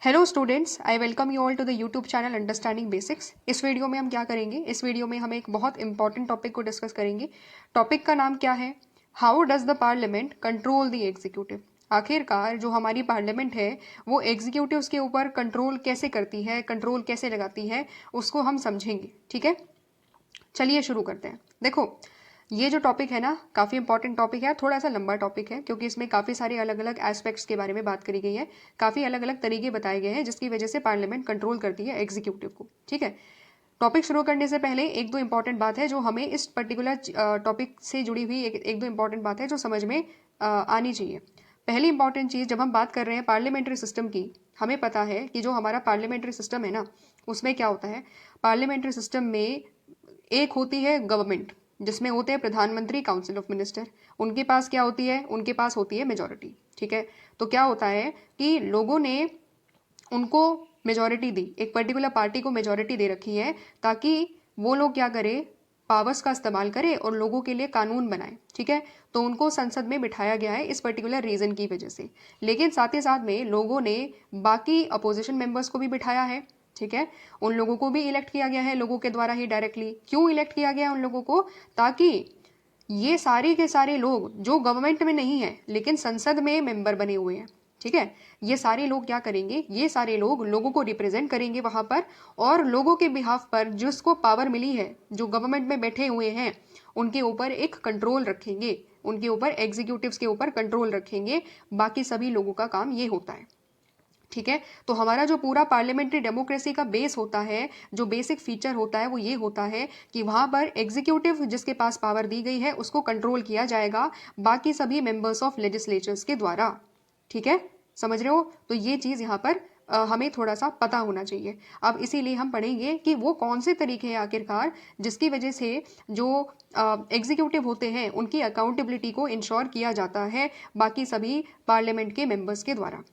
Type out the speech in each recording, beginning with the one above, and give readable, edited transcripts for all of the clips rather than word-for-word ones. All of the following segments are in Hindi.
Hello students, I welcome you all to the YouTube channel understanding basics. इस वीडियो में हम क्या करेंगे? इस वीडियो में हम एक बहुत इंपॉर्टेंट टॉपिक को डिस्कस करेंगे। टॉपिक का नाम क्या है? How does the parliament control the executive. आखिरकार जो हमारी पार्लियामेंट है वो एग्जीक्यूटिव्स के ऊपर कंट्रोल कैसे करती है, कंट्रोल कैसे लगाती है, उसको हम समझेंगे। ठीक है, चलिए शुरू करते हैं। देखो, ये जो टॉपिक है ना, काफ़ी इंपॉर्टेंट टॉपिक है, थोड़ा सा लंबा टॉपिक है क्योंकि इसमें काफ़ी सारे अलग अलग एस्पेक्ट्स के बारे में बात करी गई है, काफ़ी अलग अलग तरीके बताए गए हैं जिसकी वजह से पार्लियामेंट कंट्रोल करती है एग्जीक्यूटिव को। ठीक है, टॉपिक शुरू करने से पहले एक दो इंपॉर्टेंट बात है जो हमें इस पर्टिकुलर टॉपिक से जुड़ी हुई एक दो इंपॉर्टेंट बात है जो समझ में आनी चाहिए। पहली इंपॉर्टेंट चीज़, जब हम बात कर रहे हैं पार्लियामेंट्री सिस्टम की, हमें पता है कि जो हमारा पार्लियामेंट्री सिस्टम है ना, उसमें क्या होता है। पार्लियामेंट्री सिस्टम में एक होती है गवर्नमेंट, जिसमें होते हैं प्रधानमंत्री, काउंसिल ऑफ मिनिस्टर। उनके पास क्या होती है? उनके पास होती है मेजोरिटी। ठीक है, तो क्या होता है कि लोगों ने उनको मेजोरिटी दी, एक पर्टिकुलर पार्टी को मेजोरिटी दे रखी है ताकि वो लोग क्या करे, पावर्स का इस्तेमाल करे और लोगों के लिए कानून बनाए। ठीक है, तो उनको संसद में बिठाया गया है इस पर्टिकुलर रीजन की वजह से। लेकिन साथ ही साथ में लोगों ने बाकी अपोजिशन मेंबर्स को भी बिठाया है। ठीक है, उन लोगों को भी इलेक्ट किया गया है लोगों के द्वारा ही डायरेक्टली। क्यों इलेक्ट किया गया है उन लोगों को? ताकि ये सारे के सारे लोग जो गवर्नमेंट में नहीं है लेकिन संसद में मेंबर बने हुए हैं, ठीक है, ये सारे लोग क्या करेंगे? ये सारे लोग लोगों को रिप्रेजेंट करेंगे वहां पर, और लोगों के बिहाफ पर जिसको पावर मिली है, जो गवर्नमेंट में बैठे हुए हैं, उनके ऊपर एक कंट्रोल रखेंगे, उनके ऊपर एग्जीक्यूटिव्स के ऊपर कंट्रोल रखेंगे। बाकी सभी लोगों का काम ये होता है। ठीक है, तो हमारा जो पूरा पार्लियामेंट्री डेमोक्रेसी का बेस होता है, जो बेसिक फीचर होता है वो ये होता है कि वहां पर एग्जीक्यूटिव जिसके पास पावर दी गई है उसको कंट्रोल किया जाएगा बाकी सभी मेंबर्स ऑफ लेजिस्लेचर्स के द्वारा। ठीक है, समझ रहे हो? तो ये चीज यहाँ पर हमें थोड़ा सा पता होना चाहिए। अब इसीलिए हम पढ़ेंगे कि वो कौन से तरीके हैं आखिरकार जिसकी वजह से जो एग्जीक्यूटिव होते हैं उनकी अकाउंटेबिलिटी को इंश्योर किया जाता है बाकी सभी पार्लियामेंट के मेंबर्स के द्वारा।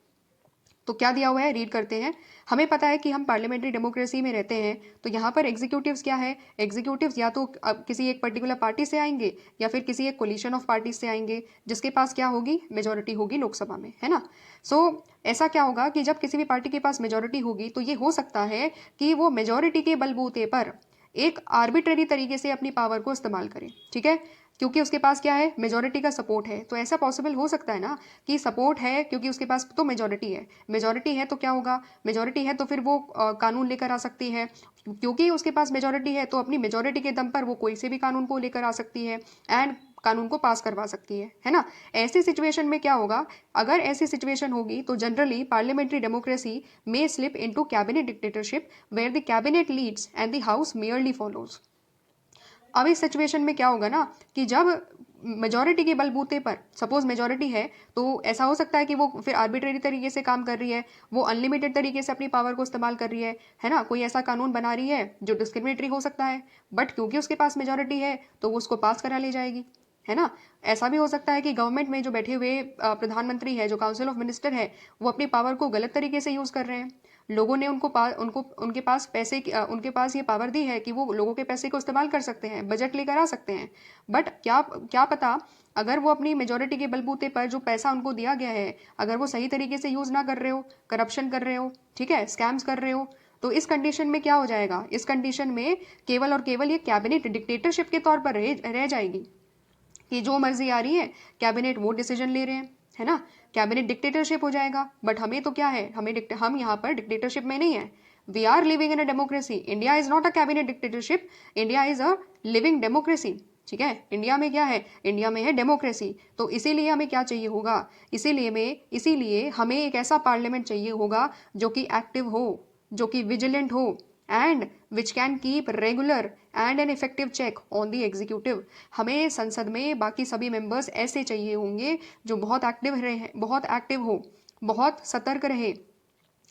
तो क्या दिया हुआ है, रीड करते हैं। हमें पता है कि हम पार्लियामेंट्री डेमोक्रेसी में रहते हैं, तो यहाँ पर एग्जीक्यूटिव्स क्या है? एग्जीक्यूटिव्स या तो किसी एक पर्टिकुलर पार्टी से आएंगे या फिर किसी एक कोलिशन ऑफ पार्टी से आएंगे जिसके पास क्या होगी? मेजोरिटी होगी लोकसभा में, है ना। सो ऐसा क्या होगा कि जब किसी भी पार्टी के पास मेजोरिटी होगी तो ये हो सकता है कि वो मेजोरिटी के बलबूते पर एक आर्बिट्रेरी तरीके से अपनी पावर को इस्तेमाल करे। ठीक है, क्योंकि उसके पास क्या है? मेजोरिटी का सपोर्ट है। तो ऐसा पॉसिबल हो सकता है ना कि सपोर्ट है क्योंकि उसके पास तो मेजोरिटी है। मेजोरिटी है तो क्या होगा? मेजोरिटी है तो फिर वो कानून लेकर आ सकती है। क्योंकि उसके पास मेजोरिटी है तो अपनी मेजोरिटी के दम पर वो कोई से भी कानून को लेकर आ सकती है एंड कानून को पास करवा सकती है ना। ऐसी सिचुएशन में क्या होगा? अगर ऐसी सिचुएशन होगी तो जनरली पार्लियामेंट्री डेमोक्रेसी में slip into cabinet dictatorship where the cabinet leads and the house merely follows. अब इस सिचुएशन में क्या होगा ना कि जब मेजोरिटी के बलबूते पर, सपोज मेजोरिटी है, तो ऐसा हो सकता है कि वो फिर आर्बिट्रेरी तरीके से काम कर रही है, वो अनलिमिटेड तरीके से अपनी पावर को इस्तेमाल कर रही है ना। कोई ऐसा कानून बना रही है जो डिस्क्रिमिनेटरी हो सकता है, बट क्योंकि उसके पास मेजोरिटी है तो वो उसको पास करा ले जाएगी, है ना। ऐसा भी हो सकता है कि गवर्नमेंट में जो बैठे हुए प्रधानमंत्री है, जो काउंसिल ऑफ मिनिस्टर है, वो अपनी पावर को गलत तरीके से यूज कर रहे हैं। लोगों ने उनको उनके पास उनके पास ये पावर दी है कि वो लोगों के पैसे को इस्तेमाल कर सकते हैं, बजट लेकर आ सकते हैं। बट क्या क्या पता, अगर वो अपनी मेजोरिटी के बलबूते पर जो पैसा उनको दिया गया है, अगर वो सही तरीके से यूज ना कर रहे हो, करप्शन कर रहे हो, ठीक है, स्कैम्स कर रहे हो, तो इस कंडीशन में क्या हो जाएगा? इस कंडीशन में केवल और केवल ये कैबिनेट डिक्टेटरशिप के तौर पर रह जाएगी कि जो मर्जी आ रही है कैबिनेट वो डिसीजन ले रहे हैं, है ना। कैबिनेट डिक्टेटरशिप हो जाएगा। बट हमें तो क्या है, हम यहाँ पर डिक्टेटरशिप में नहीं है। We are living in a democracy. India is not a cabinet dictatorship, India is a living democracy. ठीक है, इंडिया में क्या है? इंडिया में है डेमोक्रेसी। तो इसीलिए हमें क्या चाहिए होगा? इसीलिए हमें एक ऐसा पार्लियामेंट चाहिए होगा जो कि एक्टिव हो, जो कि विजिलेंट हो and which can keep regular and an effective check on the executive. हमें संसद में बाकी सभी मेंबर्स ऐसे चाहिए होंगे जो बहुत एक्टिव रहे, बहुत एक्टिव हो, बहुत सतर्क रहे,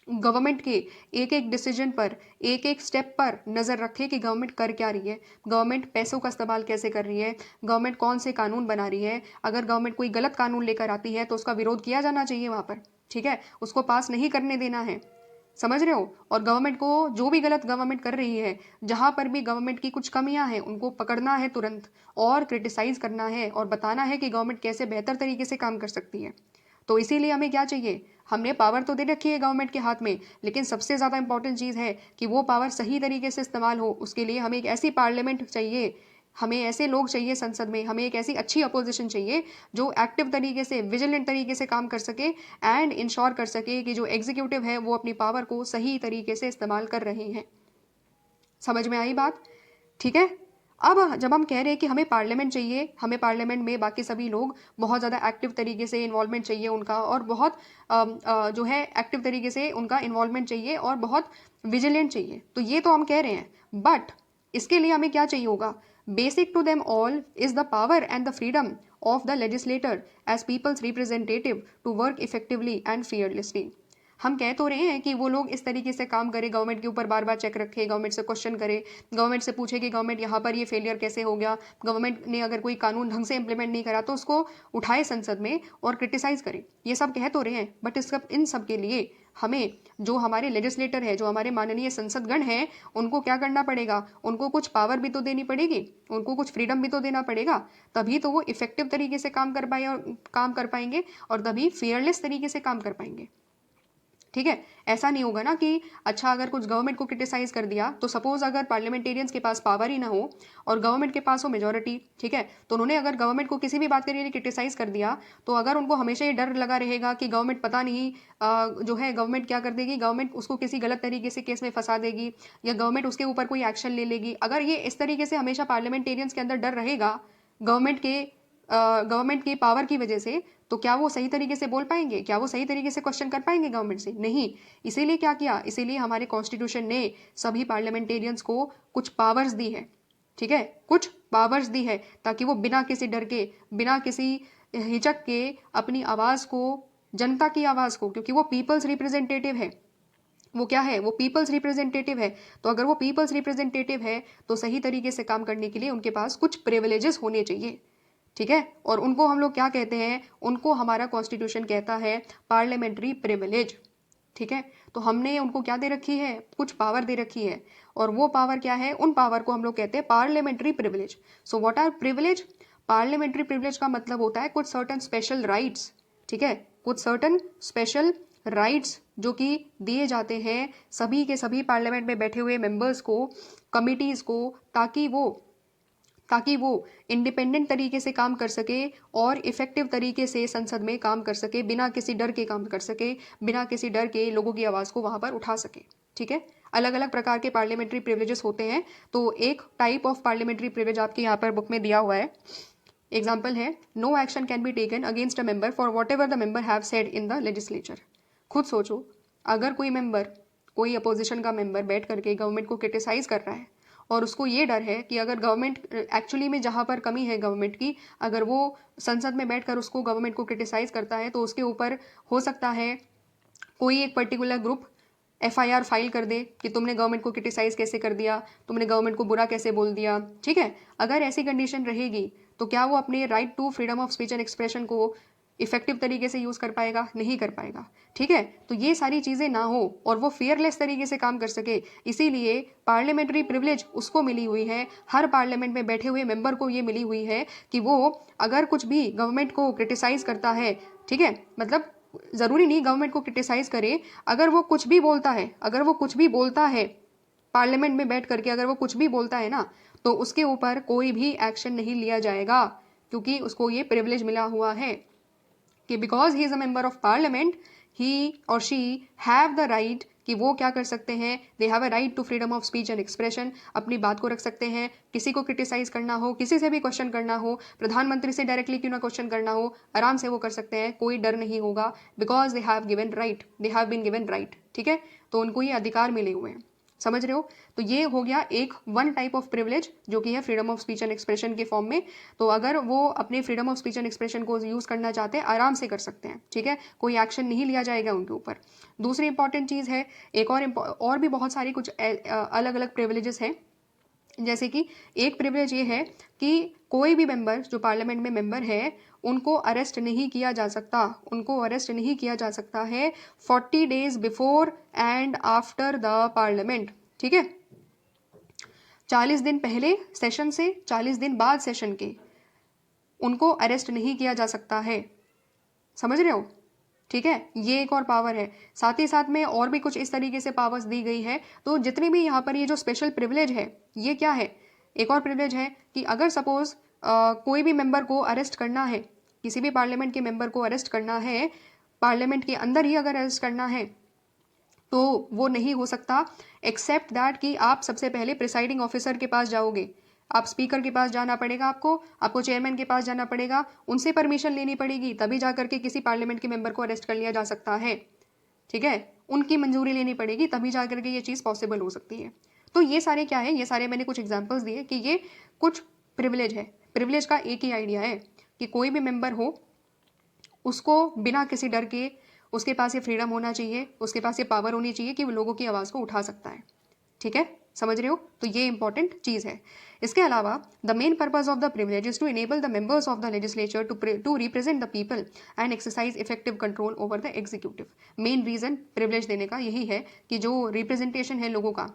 गवर्नमेंट के एक एक डिसीजन पर, एक एक स्टेप पर नज़र रखे कि गवर्नमेंट कर क्या रही है, गवर्नमेंट पैसों का इस्तेमाल कैसे कर रही है, गवर्नमेंट कौन से कानून बना रही है। अगर गवर्नमेंट कोई गलत कानून लेकर आती है तो उसका विरोध किया जाना चाहिए वहाँ पर। ठीक है, उसको पास नहीं करने देना है, समझ रहे हो। और गवर्नमेंट को जो भी गलत गवर्नमेंट कर रही है, जहां पर भी गवर्नमेंट की कुछ कमियां हैं, उनको पकड़ना है तुरंत और क्रिटिसाइज करना है और बताना है कि गवर्नमेंट कैसे बेहतर तरीके से काम कर सकती है। तो इसीलिए हमें क्या चाहिए, हमने पावर तो दे रखी है गवर्नमेंट के हाथ में, लेकिन सबसे ज़्यादा इंपॉर्टेंट चीज़ है कि वो पावर सही तरीके से इस्तेमाल हो। उसके लिए हमें एक ऐसी पार्लियामेंट चाहिए, हमें ऐसे लोग चाहिए संसद में, हमें एक ऐसी अच्छी अपोजिशन चाहिए जो एक्टिव तरीके से, विजिलेंट तरीके से काम कर सके एंड इंश्योर कर सके कि जो एग्जीक्यूटिव है वो अपनी पावर को सही तरीके से इस्तेमाल कर रहे हैं। समझ में आई बात? ठीक है। अब जब हम कह रहे हैं कि हमें पार्लियामेंट चाहिए, हमें पार्लियामेंट में बाकी सभी लोग बहुत ज़्यादा एक्टिव तरीके से इन्वॉल्वमेंट चाहिए उनका, और बहुत जो है एक्टिव तरीके से उनका इन्वॉल्वमेंट चाहिए और बहुत विजिलेंट चाहिए, तो ये तो हम कह रहे हैं। बट इसके लिए हमें क्या चाहिए होगा? Basic to them all is the power and the freedom of the legislator as people's representative to work effectively and fearlessly. हम कह तो रहे हैं कि वो लोग इस तरीके से काम करें, गवर्नमेंट के ऊपर बार बार चेक रखे, गवर्नमेंट से क्वेश्चन करे, गवर्नमेंट से पूछे कि गवर्नमेंट यहाँ पर ये फेलियर कैसे हो गया, गवर्नमेंट ने अगर कोई कानून ढंग से इंप्लीमेंट नहीं करा तो उसको उठाए संसद में और क्रिटिसाइज करे। ये सब कह तो रहे हैं, बट इन सब के लिए हमें जो हमारे लेजिस्लेटर है, जो हमारे माननीय संसदगण हैं, उनको क्या करना पड़ेगा? उनको कुछ पावर भी तो देनी पड़ेगी, उनको कुछ फ्रीडम भी तो देना पड़ेगा, तभी तो वो इफेक्टिव तरीके से काम कर पाएंगे और तभी फेयरलेस तरीके से काम कर पाएंगे। ठीक है। ऐसा नहीं होगा ना कि अच्छा अगर कुछ गवर्नमेंट को क्रिटिसाइज कर दिया, तो सपोज अगर पार्लियामेंटेरियंस के पास पावर ही ना हो और गवर्नमेंट के पास हो मेजोरिटी, ठीक है, तो उन्होंने अगर गवर्नमेंट को किसी भी बात के लिए क्रिटिसाइज कर दिया, तो अगर उनको हमेशा ये डर लगा रहेगा कि गवर्नमेंट पता नहीं जो है गवर्नमेंट क्या कर देगी, गवर्नमेंट उसको किसी गलत तरीके से केस में फंसा देगी या गवर्नमेंट उसके ऊपर कोई एक्शन ले लेगी, अगर ये इस तरीके से हमेशा पार्लियामेंटेरियंस के अंदर डर रहेगा गवर्नमेंट की पावर की वजह से, तो क्या वो सही तरीके से बोल पाएंगे? क्या वो सही तरीके से क्वेश्चन कर पाएंगे गवर्नमेंट से? नहीं। इसीलिए क्या किया? इसीलिए हमारे कॉन्स्टिट्यूशन ने सभी पार्लियामेंटेरियंस को कुछ पावर्स दी है। ठीक है, कुछ पावर्स दी है ताकि वो बिना किसी डर के, बिना किसी हिचक के अपनी आवाज को, जनता की आवाज को, क्योंकि वो पीपल्स रिप्रेजेंटेटिव है, वो क्या है? वो पीपल्स रिप्रेजेंटेटिव है। तो अगर वो पीपल्स रिप्रेजेंटेटिव है तो सही तरीके से काम करने के लिए उनके पास कुछ प्रिविलेजेस होने चाहिए। ठीक है, और उनको हम लोग क्या कहते हैं? उनको हमारा कॉन्स्टिट्यूशन कहता है पार्लियामेंट्री प्रिविलेज। ठीक है, तो हमने उनको क्या दे रखी है? कुछ पावर दे रखी है, और वो पावर क्या है? उन पावर को हम लोग कहते हैं parliamentary privilege. So what are privilege? Parliamentary privilege का मतलब होता है कुछ सर्टन स्पेशल राइट्स। ठीक है, कुछ सर्टन स्पेशल राइट्स जो कि दिए जाते हैं सभी के सभी पार्लियामेंट में बैठे हुए मेंबर्स को, कमिटीज को, ताकि वो इंडिपेंडेंट तरीके से काम कर सके और इफेक्टिव तरीके से संसद में काम कर सके, बिना किसी डर के काम कर सके, बिना किसी डर के लोगों की आवाज़ को वहाँ पर उठा सके। ठीक है, अलग अलग प्रकार के पार्लियामेंट्री प्रिविलेजेस होते हैं। तो एक टाइप ऑफ पार्लियामेंट्री प्रिविलेज आपके यहाँ पर बुक में दिया हुआ है। एग्जाम्पल है, no action can be taken against a member for whatever the member have said in the legislature. खुद सोचो, अगर कोई मेंबर, कोई अपोजिशन का मेंबर बैठ करके गवर्नमेंट को क्रिटिसाइज कर रहा है और उसको ये डर है कि अगर गवर्नमेंट एक्चुअली में जहाँ पर कमी है गवर्नमेंट की, अगर वो संसद में बैठकर उसको गवर्नमेंट को क्रिटिसाइज करता है तो उसके ऊपर हो सकता है कोई एक पर्टिकुलर ग्रुप FIR फाइल कर दे कि तुमने गवर्नमेंट को क्रिटिसाइज कैसे कर दिया, तुमने गवर्नमेंट को बुरा कैसे बोल दिया। ठीक है, अगर ऐसी कंडीशन रहेगी तो क्या वो अपने right to freedom of speech and expression को इफेक्टिव तरीके से यूज कर पाएगा? नहीं कर पाएगा। ठीक है, तो ये सारी चीजें ना हो और वो फेयरलेस तरीके से काम कर सके, इसीलिए पार्लियामेंट्री प्रिविलेज उसको मिली हुई है, हर पार्लियामेंट में बैठे हुए मेंबर को ये मिली हुई है कि वो अगर कुछ भी गवर्नमेंट को क्रिटिसाइज करता है, ठीक है, मतलब जरूरी नहीं गवर्नमेंट को क्रिटिसाइज करे, अगर वो कुछ भी बोलता है, अगर वो कुछ भी बोलता है पार्लियामेंट में बैठ करके, अगर वो कुछ भी बोलता है ना, तो उसके ऊपर कोई भी एक्शन नहीं लिया जाएगा, क्योंकि उसको ये प्रिविलेज मिला हुआ है कि because he is a member of parliament, he or she have the right कि वो क्या कर सकते हैं, they have a right to freedom of speech and expression, अपनी बात को रख सकते हैं, किसी को क्रिटिसाइज करना हो, किसी से भी क्वेश्चन करना हो, प्रधानमंत्री से डायरेक्टली क्यों ना क्वेश्चन करना हो, आराम से वो कर सकते हैं, कोई डर नहीं होगा, because they have given right, they have been given right. ठीक है, तो उनको ये अधिकार मिले हुए हैं। समझ रहे हो? तो ये हो गया एक वन टाइप ऑफ प्रिविलेज जो कि है freedom of speech and expression के फॉर्म में। तो अगर वो अपने freedom of speech and expression को यूज करना चाहते हैं, आराम से कर सकते हैं। ठीक है, कोई एक्शन नहीं लिया जाएगा उनके ऊपर। दूसरी इंपॉर्टेंट चीज है, एक और भी बहुत सारी कुछ अलग अलग प्रिविलेजेस हैं, जैसे कि एक प्रिविलेज ये है कि कोई भी मेंबर जो पार्लियामेंट में मेंबर है उनको अरेस्ट नहीं किया जा सकता, उनको अरेस्ट नहीं किया जा सकता है 40 days before and after the parliament. ठीक है, 40 दिन पहले सेशन से 40 दिन बाद सेशन के उनको अरेस्ट नहीं किया जा सकता है। समझ रहे हो? ठीक है, ये एक और पावर है। साथ ही साथ में और भी कुछ इस तरीके से पावर्स दी गई है। तो जितने भी यहाँ पर ये जो स्पेशल प्रिविलेज है, ये क्या है, एक और प्रिविलेज है कि अगर सपोज कोई भी मेंबर को अरेस्ट करना है, किसी भी पार्लियामेंट के मेंबर को अरेस्ट करना है, पार्लियामेंट के अंदर ही अगर अरेस्ट करना है, तो वो नहीं हो सकता एक्सेप्ट दैट कि आप सबसे पहले प्रिसाइडिंग ऑफिसर के पास जाओगे, आप स्पीकर के पास जाना पड़ेगा, आपको चेयरमैन के पास जाना पड़ेगा, उनसे परमिशन लेनी पड़ेगी, तभी जा करके किसी पार्लियामेंट के मेंबर को अरेस्ट कर लिया जा सकता है। ठीक है, उनकी मंजूरी लेनी पड़ेगी, तभी जा करके ये चीज़ पॉसिबल हो सकती है। तो ये सारे क्या है, ये सारे मैंने कुछ एग्जाम्पल्स दिए कि ये कुछ प्रिविलेज है। प्रिविलेज का एक ही आइडिया है कि कोई भी मेंबर हो, उसको बिना किसी डर के, उसके पास ये फ्रीडम होना चाहिए, उसके पास ये पावर होनी चाहिए कि वो लोगों की आवाज़ को उठा सकता है। ठीक है, समझ रहे हो? तो ये इंपॉर्टेंट चीज़ है। इसके अलावा the main purpose of the privilege is to enable the members of the legislature to represent the people and exercise effective control over the executive. Main reason privilege देने का यही है कि जो रिप्रेजेंटेशन है लोगों का,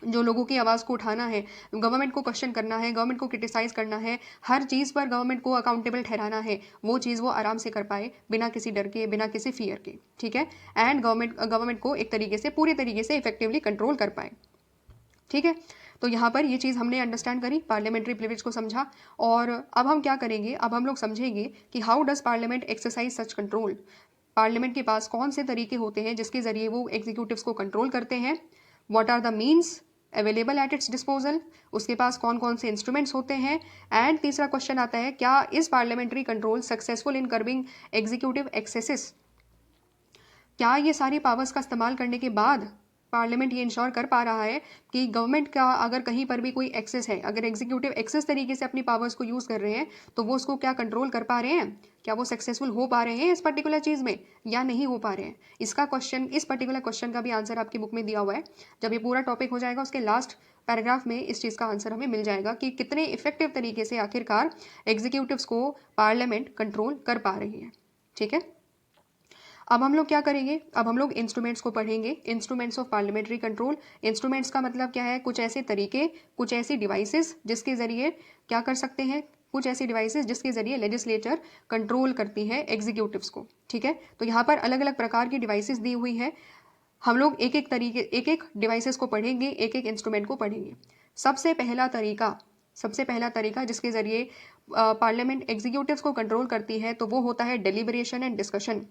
जो लोगों की आवाज़ को उठाना है, गवर्नमेंट को क्वेश्चन करना है, गवर्नमेंट को क्रिटिसाइज करना है, हर चीज़ पर गवर्नमेंट को अकाउंटेबल ठहराना है, वो चीज़ वो आराम से कर पाए बिना किसी डर के, बिना किसी फियर के। ठीक है, एंड गवर्नमेंट को एक तरीके से, पूरे तरीके से इफेक्टिवली कंट्रोल कर पाए। ठीक है, तो यहाँ पर ये चीज़ हमने अंडरस्टैंड करी, पार्लियामेंट्री प्रिविलेज को समझा। और अब हम क्या करेंगे, अब हम लोग समझेंगे कि how does parliament exercise such control. Parliament के पास कौन से तरीके होते हैं जिसके जरिए वो एग्जीक्यूटिव्स को कंट्रोल करते हैं, what are the means available at its disposal, उसके पास कौन कौन से इंस्ट्रूमेंट्स होते हैं। एंड तीसरा क्वेश्चन आता है, क्या is parliamentary control successful in curbing executive axes. क्या ये सारी पावर्स का इस्तेमाल करने के बाद पार्लियामेंट ये इंश्योर कर पा रहा है कि गवर्नमेंट का अगर कहीं पर भी कोई एक्सेस है, अगर एग्जीक्यूटिव एक्सेस तरीके से अपनी पावर्स को यूज़ कर रहे हैं, तो वो उसको क्या कंट्रोल कर पा रहे हैं, क्या वो सक्सेसफुल हो पा रहे हैं इस पर्टिकुलर चीज़ में या नहीं हो पा रहे हैं। इसका क्वेश्चन, इस पर्टिकुलर क्वेश्चन का भी आंसर आपकी बुक में दिया हुआ है। जब ये पूरा टॉपिक हो जाएगा, उसके लास्ट पैराग्राफ में इस चीज़ का आंसर हमें मिल जाएगा कि कितने इफेक्टिव तरीके से आखिरकार एग्जीक्यूटिव्स को पार्लियामेंट कंट्रोल कर पा रही है। ठीक है, अब हम लोग क्या करेंगे, अब हम लोग इंस्ट्रूमेंट्स को पढ़ेंगे, instruments of parliamentary control. Instruments का मतलब क्या है, कुछ ऐसे तरीके, कुछ ऐसी डिवाइसेस जिसके जरिए क्या कर सकते हैं, कुछ ऐसी डिवाइसेस जिसके जरिए लेजिस्लेचर कंट्रोल करती है एग्जीक्यूटिव्स को। ठीक है, तो यहाँ पर अलग अलग प्रकार की डिवाइसेस दी हुई है। हम लोग एक एक तरीके, एक एक डिवाइसेस को पढ़ेंगे, एक एक इंस्ट्रूमेंट को पढ़ेंगे। सबसे पहला तरीका जिसके जरिए पार्लियामेंट एग्जीक्यूटिव्स को कंट्रोल करती है, तो वो होता है डेलिब्रेशन एंड डिस्कशन।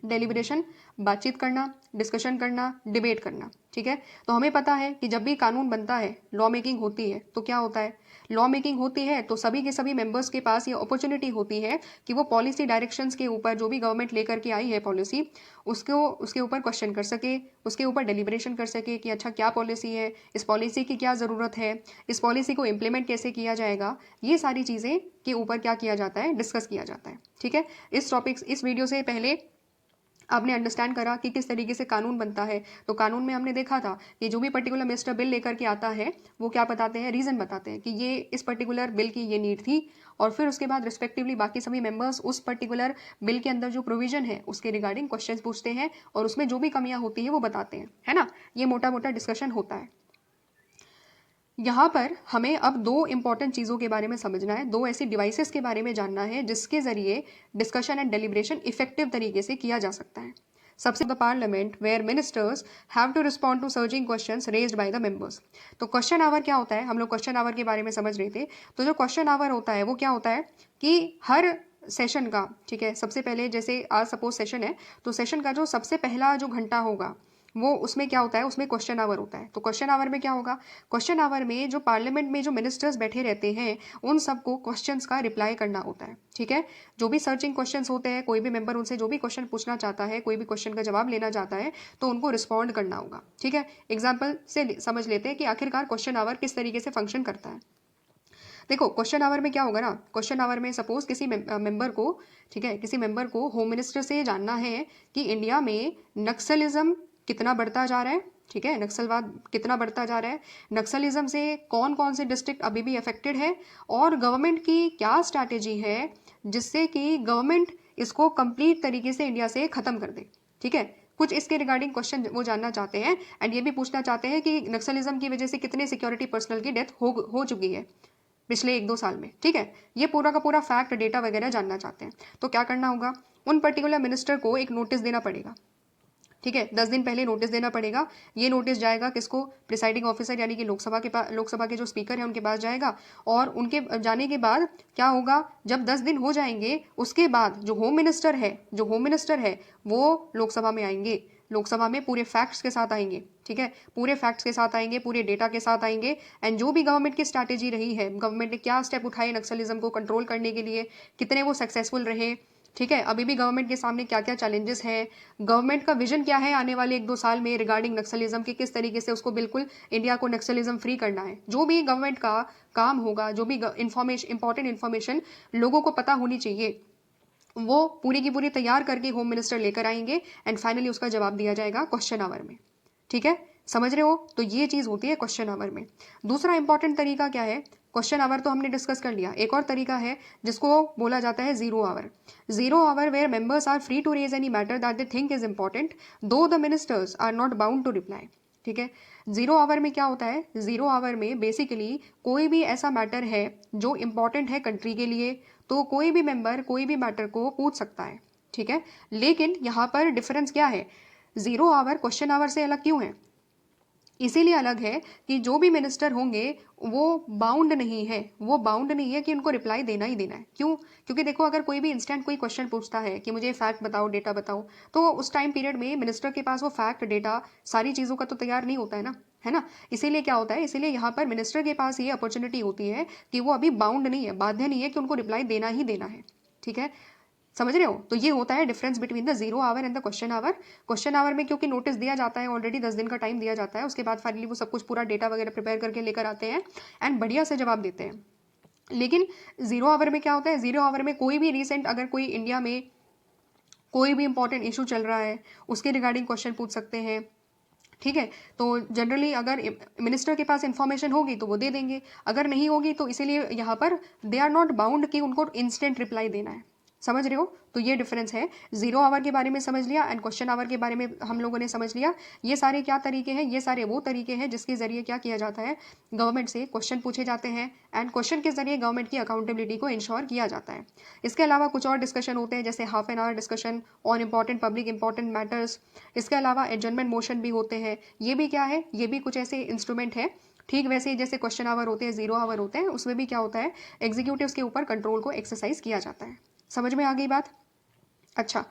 डेलिब्रेशन, बातचीत करना, डिस्कशन करना, डिबेट करना। ठीक है, तो हमें पता है कि जब भी कानून बनता है, लॉ मेकिंग होती है, तो क्या होता है, लॉ मेकिंग होती है तो सभी के सभी मेंबर्स के पास ये अपॉर्चुनिटी होती है कि वो पॉलिसी डायरेक्शंस के ऊपर, जो भी गवर्नमेंट लेकर के आई है पॉलिसी, उसके ऊपर क्वेश्चन कर सके, उसके ऊपर डेलिब्रेशन कर सके कि अच्छा क्या पॉलिसी है, इस पॉलिसी की क्या ज़रूरत है, इस पॉलिसी को इम्प्लीमेंट कैसे किया जाएगा, ये सारी चीज़ें के ऊपर क्या किया जाता है, डिस्कस किया जाता है। ठीक है, इस वीडियो से पहले आपने अंडरस्टैंड करा कि किस तरीके से कानून बनता है। तो कानून में हमने देखा था कि जो भी पर्टिकुलर मिनिस्टर बिल लेकर के आता है, वो क्या बताते हैं, रीज़न बताते हैं कि ये इस पर्टिकुलर बिल की ये नीड थी, और फिर उसके बाद रिस्पेक्टिवली बाकी सभी मेंबर्स उस पर्टिकुलर बिल के अंदर जो प्रोविजन है उसके रिगार्डिंग क्वेश्चंस पूछते हैं, और उसमें जो भी कमियां होती है वो बताते हैं, है ना। ये मोटा मोटा डिस्कशन होता है। यहाँ पर हमें अब दो इंपॉर्टेंट चीज़ों के बारे में समझना है, दो ऐसी डिवाइसेस के बारे में जानना है जिसके जरिए डिस्कशन एंड डेलिब्रेशन इफेक्टिव तरीके से किया जा सकता है। सबसे the parliament where ministers have to respond to searching questions raised by the members. तो क्वेश्चन आवर क्या होता है, हम लोग क्वेश्चन आवर के बारे में समझ रहे थे। तो जो क्वेश्चन आवर होता है वो क्या होता है कि हर सेशन का, ठीक है, सबसे पहले जैसे आज सपोज सेशन है, तो सेशन का जो सबसे पहला जो घंटा होगा वो उसमें क्या होता है, उसमें क्वेश्चन आवर होता है। तो क्वेश्चन आवर में क्या होगा, क्वेश्चन आवर में जो पार्लियामेंट में जो मिनिस्टर्स बैठे रहते हैं उन सबको क्वेश्चंस का रिप्लाई करना होता है। ठीक है, जो भी सर्चिंग क्वेश्चंस होते हैं, कोई भी मेंबर उनसे जो भी क्वेश्चन पूछना चाहता है, कोई भी क्वेश्चन का जवाब लेना चाहता है, तो उनको रिस्पॉन्ड करना होगा। ठीक है, एग्जाम्पल से समझ लेते हैं कि आखिरकार क्वेश्चन आवर किस तरीके से फंक्शन करता है। देखो, क्वेश्चन आवर में क्या होगा ना, क्वेश्चन आवर में सपोज किसी मेंबर को, ठीक है, किसी मेंबर को होम मिनिस्टर से जानना है कि इंडिया में नक्सलिज्म कितना बढ़ता जा रहा है। ठीक है, नक्सलवाद कितना बढ़ता जा रहा है, नक्सलिज्म से कौन कौन से डिस्ट्रिक्ट अभी भी अफेक्टेड है, और गवर्नमेंट की क्या स्ट्रैटेजी है जिससे कि गवर्नमेंट इसको कंप्लीट तरीके से इंडिया से ख़त्म कर दे। ठीक है, कुछ इसके रिगार्डिंग क्वेश्चन वो जानना चाहते हैं, एंड ये भी पूछना चाहते हैं कि नक्सलिज्म की वजह से कितने सिक्योरिटी पर्सनल की डेथ हो चुकी है पिछले 1-2 साल में। ठीक है, ये पूरा का पूरा फैक्ट, डेटा वगैरह जानना चाहते हैं। तो क्या करना होगा, उन पर्टिकुलर मिनिस्टर को एक नोटिस देना पड़ेगा, ठीक है, 10 दिन पहले नोटिस देना पड़ेगा। ये नोटिस जाएगा किसको, प्रिसाइडिंग ऑफिसर यानी कि लोकसभा के जो स्पीकर हैं उनके पास जाएगा, और उनके जाने के बाद क्या होगा, जब 10 दिन हो जाएंगे उसके बाद जो होम मिनिस्टर है वो लोकसभा में आएंगे, लोकसभा में पूरे फैक्ट्स के साथ आएंगे, ठीक है, पूरे फैक्ट्स के साथ आएंगे, पूरे डेटा के साथ आएंगे, एंड जो भी गवर्नमेंट की स्ट्रैटेजी रही है, गवर्नमेंट ने क्या स्टेप उठाए नक्सलिज्म को कंट्रोल करने के लिए, कितने वो सक्सेसफुल रहे, ठीक है, अभी भी गवर्नमेंट के सामने क्या क्या चैलेंजेस हैं, गवर्नमेंट का विजन क्या है आने वाले 1-2 साल में रिगार्डिंग नक्सलिज्म की, किस तरीके से उसको बिल्कुल इंडिया को नक्सलिज्म फ्री करना है, जो भी गवर्नमेंट का काम होगा, जो भी इंपॉर्टेंट इन्फॉर्मेशन लोगों को पता होनी चाहिए, वो पूरी की पूरी तैयार करके होम मिनिस्टर लेकर आएंगे, एंड फाइनली उसका जवाब दिया जाएगा क्वेश्चन आवर में, ठीक है, समझ रहे हो। तो ये चीज होती है क्वेश्चन आवर में। दूसरा इंपॉर्टेंट तरीका क्या है, क्वेश्चन आवर तो हमने डिस्कस कर लिया, एक और तरीका है जिसको बोला जाता है zero hour. Zero hour where members are free to raise any matter that they think is important though the ministers are not bound to reply, ठीक है। जीरो आवर में क्या होता है, जीरो आवर में बेसिकली कोई भी ऐसा मैटर है जो इंपॉर्टेंट है कंट्री के लिए, तो कोई भी मेंबर कोई भी मैटर को पूछ सकता है, ठीक है। लेकिन यहाँ पर डिफरेंस क्या है, जीरो आवर क्वेश्चन आवर से अलग क्यों है, इसीलिए अलग है कि जो भी मिनिस्टर होंगे वो बाउंड नहीं है, वो बाउंड नहीं है कि उनको रिप्लाई देना ही देना है। क्यों, क्योंकि देखो अगर कोई भी इंस्टेंट कोई क्वेश्चन पूछता है कि मुझे फैक्ट बताओ, डेटा बताओ, तो उस टाइम पीरियड में मिनिस्टर के पास वो फैक्ट, डेटा, सारी चीज़ों का तो तैयार नहीं होता है ना। इसीलिए क्या होता है, इसीलिए यहाँ पर मिनिस्टर के पास ये अपॉर्चुनिटी होती है कि वो अभी बाउंड नहीं है, बाध्य नहीं है कि उनको रिप्लाई देना ही देना है, ठीक है, समझ रहे हो। तो ये होता है difference between the zero hour and the question hour. Question hour में क्योंकि नोटिस दिया जाता है, ऑलरेडी 10 दिन का टाइम दिया जाता है, उसके बाद फाइनली वो सब कुछ पूरा डेटा वगैरह प्रिपेयर करके लेकर आते हैं एंड बढ़िया से जवाब देते हैं। लेकिन जीरो आवर में क्या होता है, जीरो आवर में कोई भी रिसेंट अगर कोई इंडिया में कोई भी इंपॉर्टेंट इशू चल रहा है उसके रिगार्डिंग क्वेश्चन पूछ सकते हैं, ठीक है। तो जनरली अगर मिनिस्टर के पास इंफॉर्मेशन होगी तो वो दे देंगे, अगर नहीं होगी तो इसीलिए यहाँ पर दे आर नॉट बाउंड कि उनको इंस्टेंट रिप्लाई देना है, समझ रहे हो। तो ये डिफरेंस है, जीरो आवर के बारे में समझ लिया एंड क्वेश्चन आवर के बारे में हम लोगों ने समझ लिया। ये सारे क्या तरीके हैं, ये सारे वो तरीके हैं जिसके जरिए क्या किया जाता है, गवर्नमेंट से क्वेश्चन पूछे जाते हैं एंड क्वेश्चन के जरिए गवर्नमेंट की अकाउंटेबिलिटी को इंश्योर किया जाता है। इसके अलावा कुछ और डिस्कशन होते हैं, जैसे half an hour discussion on important public important matters. इसके अलावा एडजर्नमेंट मोशन भी होते हैं, ये भी क्या है, ये भी कुछ ऐसे इंस्ट्रूमेंट है, ठीक वैसे ही जैसे क्वेश्चन आवर होते हैं, जीरो आवर होते हैं, उसमें भी क्या होता है, एग्जीक्यूटिव्स के ऊपर कंट्रोल को एक्सरसाइज किया जाता है। समझ में आ गई बात। अच्छा,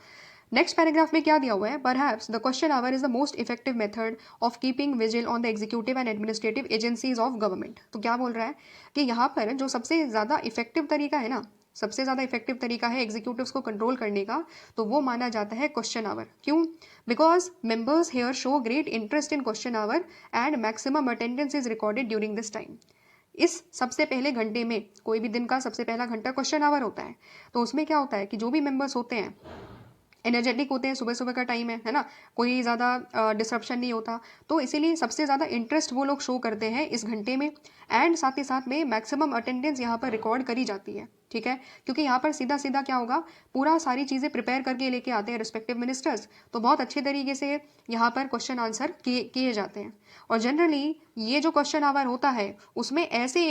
नेक्स्ट पैराग्राफ में क्या दिया हुआ है, perhaps the question our is the most effective method of keeping vigil on the executive and administrative agencies of government. तो क्या बोल रहा है कि यहाँ पर जो सबसे ज़्यादा इफेक्टिव तरीका है ना, सबसे ज़्यादा इफेक्टिव तरीका है एग्जीक्यूटिव्स को कंट्रोल करने का, तो वो माना जाता है क्वेश्चन आवर। क्यों, because members here show great interest in question hour and maximum attendance is recorded during this time. इस सबसे पहले घंटे में, कोई भी दिन का सबसे पहला घंटा क्वेश्चन आवर होता है, तो उसमें क्या होता है कि जो भी मेंबर्स होते हैं एनर्जेटिक होते हैं, सुबह सुबह का टाइम है ना, कोई ज़्यादा डिस्ट्रप्शन नहीं होता, तो इसीलिए सबसे ज़्यादा इंटरेस्ट वो लोग शो करते हैं इस घंटे में, एंड साथ ही साथ में मैक्सिमम अटेंडेंस यहाँ पर रिकॉर्ड करी जाती है, ठीक है, क्योंकि यहाँ पर सीधा सीधा क्या होगा, पूरा सारी चीज़ें प्रिपेयर करके लेके आते हैं रिस्पेक्टिव मिनिस्टर्स, तो बहुत अच्छे तरीके से यहाँ पर क्वेश्चन आंसर किए जाते हैं। और जनरली ये जो क्वेश्चन आवर होता है उसमें ऐसे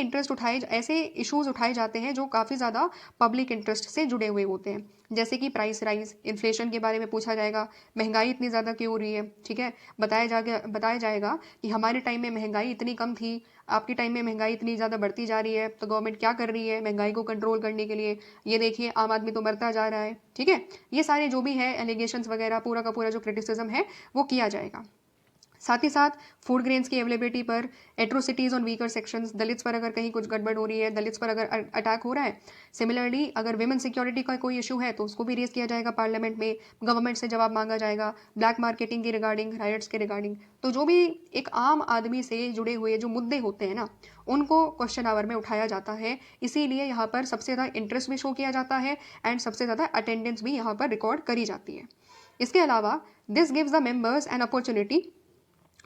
इश्यूज उठाए जाते हैं जो काफ़ी ज़्यादा पब्लिक इंटरेस्ट से जुड़े हुए होते हैं, जैसे कि प्राइस राइज, इन्फ्लेशन के बारे में पूछा जाएगा, महंगाई इतनी ज़्यादा क्यों हो रही है, ठीक है, बताया जाएगा कि हमारे टाइम में महंगाई इतनी कम थी, आपके टाइम में महंगाई इतनी ज़्यादा बढ़ती जा रही है, तो गवर्नमेंट क्या कर रही है महंगाई को कंट्रोल करने के लिए, ये देखिए आम आदमी तो मरता जा रहा है, ठीक है। ये सारे जो भी है एलिगेशंस वगैरह, पूरा का पूरा जो क्रिटिसिज्म है वो किया जाएगा। साथ ही साथ फूड ग्रेन्स की अवेलेबिलिटी पर, atrocities on weaker sections, Dalits पर अगर कहीं कुछ गड़बड़ हो रही है, दलित्स पर अगर अटैक हो रहा है, सिमिलरली अगर विमेन सिक्योरिटी का कोई इशू है तो उसको भी रेज किया जाएगा पार्लियामेंट में, गवर्नमेंट से जवाब मांगा जाएगा, ब्लैक मार्केटिंग के रिगार्डिंग, राइट्स के रिगार्डिंग, तो जो भी एक आम आदमी से जुड़े हुए जो मुद्दे होते हैं ना, उनको क्वेश्चन आवर में उठाया जाता है, इसीलिए यहाँ पर सबसे ज़्यादा इंटरेस्ट भी शो किया जाता है एंड सबसे ज़्यादा अटेंडेंस भी यहाँ पर रिकॉर्ड करी जाती है। इसके अलावा this gives the members an opportunity,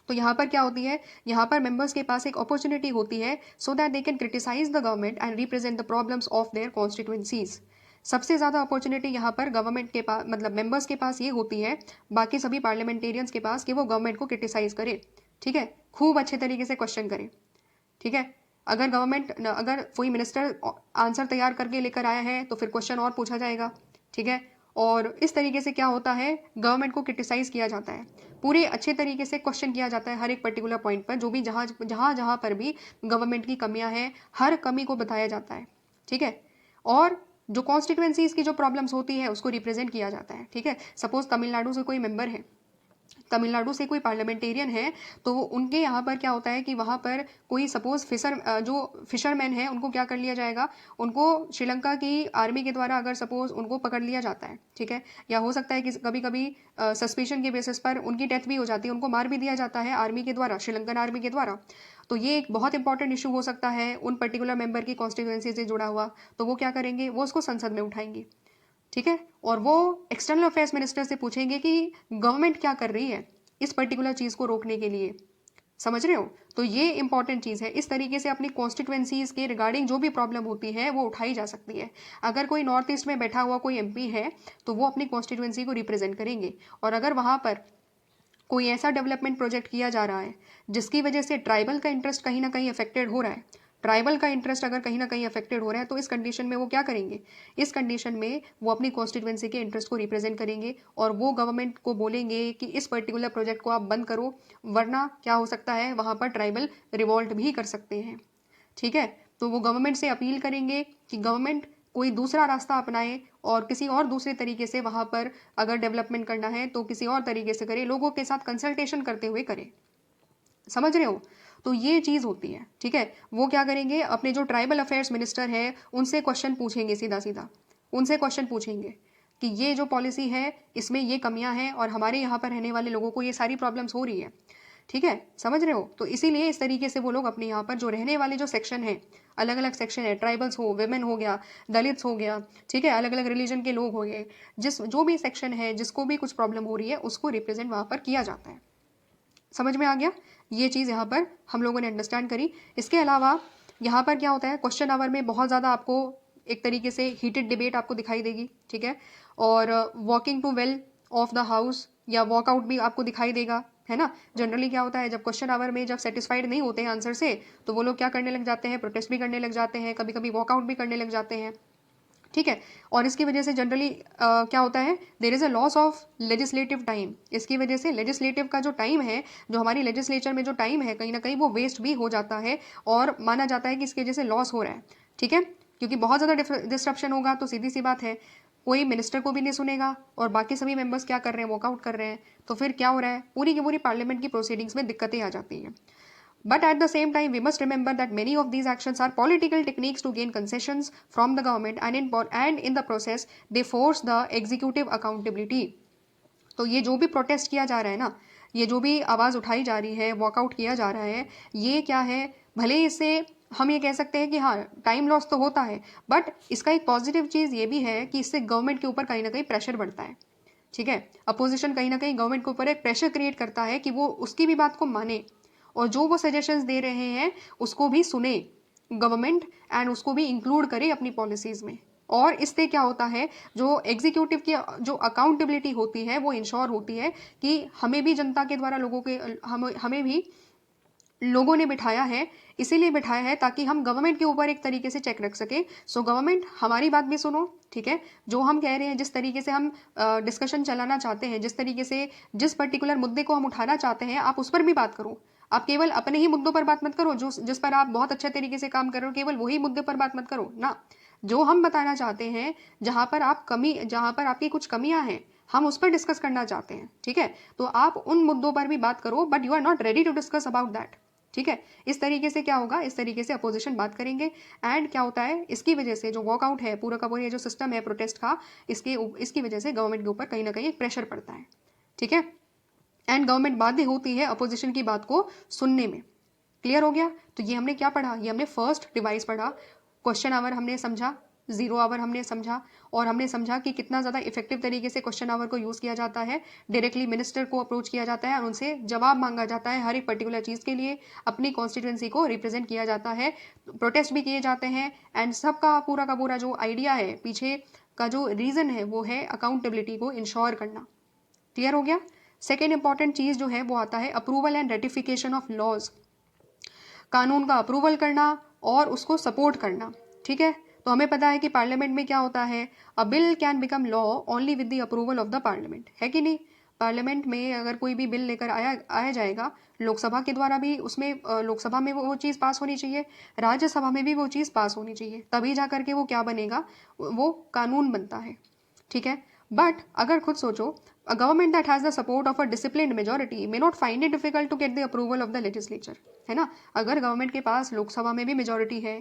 तो यहाँ पर क्या होती है, यहाँ पर मेंबर्स के पास एक अपॉर्चुनिटी होती है so that they can criticise the government and represent the problems of their constituencies. सबसे ज़्यादा अपॉर्चुनिटी यहाँ पर गवर्नमेंट के पास, मतलब मेंबर्स के पास ये होती है, बाकी सभी पार्लियामेंटेरियंस के पास, कि वो गवर्नमेंट को क्रिटिसाइज करे, ठीक है, खूब अच्छे तरीके से क्वेश्चन करे, ठीक है। अगर कोई मिनिस्टर आंसर तैयार करके लेकर आया है तो फिर क्वेश्चन और पूछा जाएगा, ठीक है, और इस तरीके से क्या होता है, गवर्नमेंट को क्रिटिसाइज किया जाता है, पूरे अच्छे तरीके से क्वेश्चन किया जाता है हर एक पर्टिकुलर पॉइंट पर, जो भी जहाँ जहाँ जहाँ पर भी गवर्नमेंट की कमियां हैं हर कमी को बताया जाता है, ठीक है। और जो कॉन्स्टिट्यूएंसीज की जो प्रॉब्लम्स होती है उसको रिप्रेजेंट किया जाता है, ठीक है। सपोज तमिलनाडु से कोई मेंबर है, तमिलनाडु से कोई पार्लियामेंटेरियन है, तो उनके यहाँ पर क्या होता है कि वहाँ पर कोई सपोज जो फिशरमैन है उनको क्या कर लिया जाएगा, उनको श्रीलंका की आर्मी के द्वारा अगर सपोज उनको पकड़ लिया जाता है, ठीक है, या हो सकता है कि कभी कभी सस्पेशन के बेसिस पर उनकी डेथ भी हो जाती है, उनको मार भी दिया जाता है आर्मी के द्वारा, श्रीलंकन आर्मी के द्वारा। तो ये एक बहुत इंपॉर्टेंट इशू हो सकता है उन पर्टिकुलर मेंबर की कॉन्स्टिट्यूएंसी से जुड़ा हुआ, तो वो क्या करेंगे, वो उसको संसद में उठाएंगे, ठीक है। और वो एक्सटर्नल अफेयर्स मिनिस्टर से पूछेंगे कि गवर्नमेंट क्या कर रही है इस पर्टिकुलर चीज़ को रोकने के लिए, समझ रहे हो। तो ये इंपॉर्टेंट चीज़ है, इस तरीके से अपनी कॉन्स्टिट्यूएंसीज के रिगार्डिंग जो भी प्रॉब्लम होती है वो उठाई जा सकती है। अगर कोई नॉर्थ ईस्ट में बैठा हुआ कोई एमपी है तो वो अपनी कॉन्स्टिट्यूएंसी को रिप्रेजेंट करेंगे, और अगर वहाँ पर कोई ऐसा डेवलपमेंट प्रोजेक्ट किया जा रहा है जिसकी वजह से ट्राइबल का इंटरेस्ट कहीं ना कहीं अफेक्टेड हो रहा है, ट्राइबल का इंटरेस्ट अगर कहीं ना कहीं अफेक्टेड हो रहा है, तो इस कंडीशन में वो क्या करेंगे, इस कंडीशन में वो अपनी कॉन्स्टिट्यूएंसी के इंटरेस्ट को रिप्रेजेंट करेंगे और वो गवर्नमेंट को बोलेंगे कि इस पर्टिकुलर प्रोजेक्ट को आप बंद करो, वरना क्या हो सकता है वहाँ पर ट्राइबल रिवॉल्ट भी कर सकते हैं, ठीक है। तो वो गवर्नमेंट से अपील करेंगे कि गवर्नमेंट कोई दूसरा रास्ता अपनाए और किसी और दूसरे तरीके से वहाँ पर अगर डेवलपमेंट करना है तो किसी और तरीके से करे, लोगों के साथ कंसल्टेशन करते हुए करे, समझ रहे हो। तो ये चीज़ होती है, ठीक है। वो क्या करेंगे, अपने जो ट्राइबल अफेयर्स मिनिस्टर है उनसे क्वेश्चन पूछेंगे, सीधा सीधा उनसे क्वेश्चन पूछेंगे कि ये जो पॉलिसी है इसमें ये कमियां हैं और हमारे यहाँ पर रहने वाले लोगों को ये सारी प्रॉब्लम्स हो रही है, ठीक है, समझ रहे हो। तो इसीलिए इस तरीके से वो लोग अपने यहाँ पर जो रहने वाले जो सेक्शन है, अलग अलग सेक्शन है, ट्राइबल्स हो, वेमेन हो गया, दलित्स हो गया, ठीक है, अलग अलग रिलीजन के लोग हो गए, जिस जो भी सेक्शन है जिसको भी कुछ प्रॉब्लम हो रही है उसको रिप्रेजेंट वहाँ पर किया जाता है, समझ में आ गया। ये चीज़ यहाँ पर हम लोगों ने अंडरस्टैंड करी। इसके अलावा यहाँ पर क्या होता है, क्वेश्चन आवर में बहुत ज़्यादा आपको एक तरीके से हीटेड डिबेट आपको दिखाई देगी, ठीक है, और walking to well of the house या वॉकआउट भी आपको दिखाई देगा, है ना। जनरली क्या होता है, जब क्वेश्चन आवर में जब सेटिस्फाइड नहीं होते हैं आंसर से तो वो लोग क्या करने लग जाते हैं, प्रोटेस्ट भी करने लग जाते हैं, कभी कभी वॉकआउट भी करने लग जाते हैं, ठीक है। और इसकी वजह से जनरली क्या होता है, there is a loss of legislative time. इसकी वजह से लेजिस्लेटिव का जो टाइम है, जो हमारी लेजिस्लेचर में जो टाइम है, कहीं ना कहीं वो वेस्ट भी हो जाता है और माना जाता है कि इसकी वजह से लॉस हो रहा है, ठीक है। क्योंकि बहुत ज़्यादा डिस्ट्रप्शन होगा तो सीधी सी बात है कोई मिनिस्टर को भी नहीं सुनेगा और बाकी सभी मेंबर्स क्या कर रहे हैं, वॉकआउट कर रहे हैं, तो फिर क्या हो रहा है, पूरी की पूरी पार्लियामेंट की प्रोसीडिंग्स में दिक्कतें आ जाती हैं। But at the same time, we must remember that many of these actions are political techniques to gain concessions from the government, and in the process, they force the executive accountability. तो ये जो भी प्रोटेस्ट किया जा रहा है ना, ये जो भी आवाज़ उठाई जा रही है, वॉकआउट किया जा रहा है, ये क्या है, भले इससे हम ये कह सकते हैं कि हाँ टाइम लॉस तो होता है, बट इसका एक पॉजिटिव चीज़ ये भी है कि इससे गवर्नमेंट के ऊपर कहीं ना कहीं प्रेशर बढ़ता है, ठीक है। अपोजिशन कहीं ना कहीं गवर्नमेंट के ऊपर एक प्रेशर क्रिएट करता है कि वो उसकी भी बात को माने और जो वो सजेशंस दे रहे हैं उसको भी सुने गवर्नमेंट एंड उसको भी इंक्लूड करे अपनी पॉलिसीज़ में। और इससे क्या होता है, जो एग्जीक्यूटिव की जो अकाउंटेबिलिटी होती है वो इंश्योर होती है कि हमें भी जनता के द्वारा लोगों के हमें भी लोगों ने बिठाया है, इसीलिए बिठाया है ताकि हम गवर्नमेंट के ऊपर एक तरीके से चेक रख सके। सो गवर्नमेंट हमारी बात भी सुनो, ठीक है। जो हम कह रहे हैं, जिस तरीके से हम डिस्कशन चलाना चाहते हैं, जिस तरीके से जिस पर्टिकुलर मुद्दे को हम उठाना चाहते हैं, आप उस पर भी बात करो। आप केवल अपने ही मुद्दों पर बात मत करो, जो जिस पर आप बहुत अच्छे तरीके से काम कर रहे हो, केवल वही मुद्दे पर बात मत करो ना। जो हम बताना चाहते हैं, जहाँ पर आपकी कुछ कमियां हैं, हम उस पर डिस्कस करना चाहते हैं, ठीक है। तो आप उन मुद्दों पर भी बात करो, but you are not ready to discuss about that, ठीक है। इस तरीके से क्या होगा, इस तरीके से अपोजिशन बात करेंगे एंड क्या होता है, इसकी वजह से जो वॉकआउट है, पूरा का पूरा जो सिस्टम है प्रोटेस्ट का, इसकी वजह से गवर्नमेंट के ऊपर कहीं ना कहीं एक प्रेशर पड़ता है, ठीक है। एंड गवर्नमेंट बाध्य होती है अपोजिशन की बात को सुनने में। क्लियर हो गया। तो ये हमने क्या पढ़ा, ये हमने फर्स्ट डिवाइस पढ़ा, क्वेश्चन आवर हमने समझा, जीरो आवर हमने समझा, और हमने समझा कि कितना ज़्यादा इफेक्टिव तरीके से क्वेश्चन आवर को यूज़ किया जाता है। डायरेक्टली मिनिस्टर को अप्रोच किया जाता है और उनसे जवाब मांगा जाता है, हर एक पर्टिकुलर चीज़ के लिए अपनी कॉन्स्टिट्यूंसी को रिप्रेजेंट किया जाता है, प्रोटेस्ट भी किए जाते हैं। एंड सबका पूरा का पूरा जो आइडिया है, पीछे का जो रीज़न है, वो है अकाउंटेबिलिटी को इंश्योर करना। क्लियर हो गया। सेकेंड इंपॉर्टेंट चीज़ जो है वो आता है approval and ratification of laws, कानून का अप्रूवल करना और उसको सपोर्ट करना, ठीक है। तो हमें पता है कि पार्लियामेंट में क्या होता है, अ bill can become law only with the approval of the parliament, है कि नहीं। पार्लियामेंट में अगर कोई भी बिल लेकर आया जाएगा लोकसभा के द्वारा भी, उसमें लोकसभा में वो चीज़ पास होनी चाहिए, राज्यसभा में भी वो चीज़ पास होनी चाहिए, तभी जा करके वो क्या बनेगा, वो कानून बनता है, ठीक है। बट अगर खुद सोचो, a government that has the support of a disciplined majority may not find it difficult to get the approval of the legislature, है ना। अगर गवर्नमेंट के पास लोकसभा में भी मेजोरिटी है,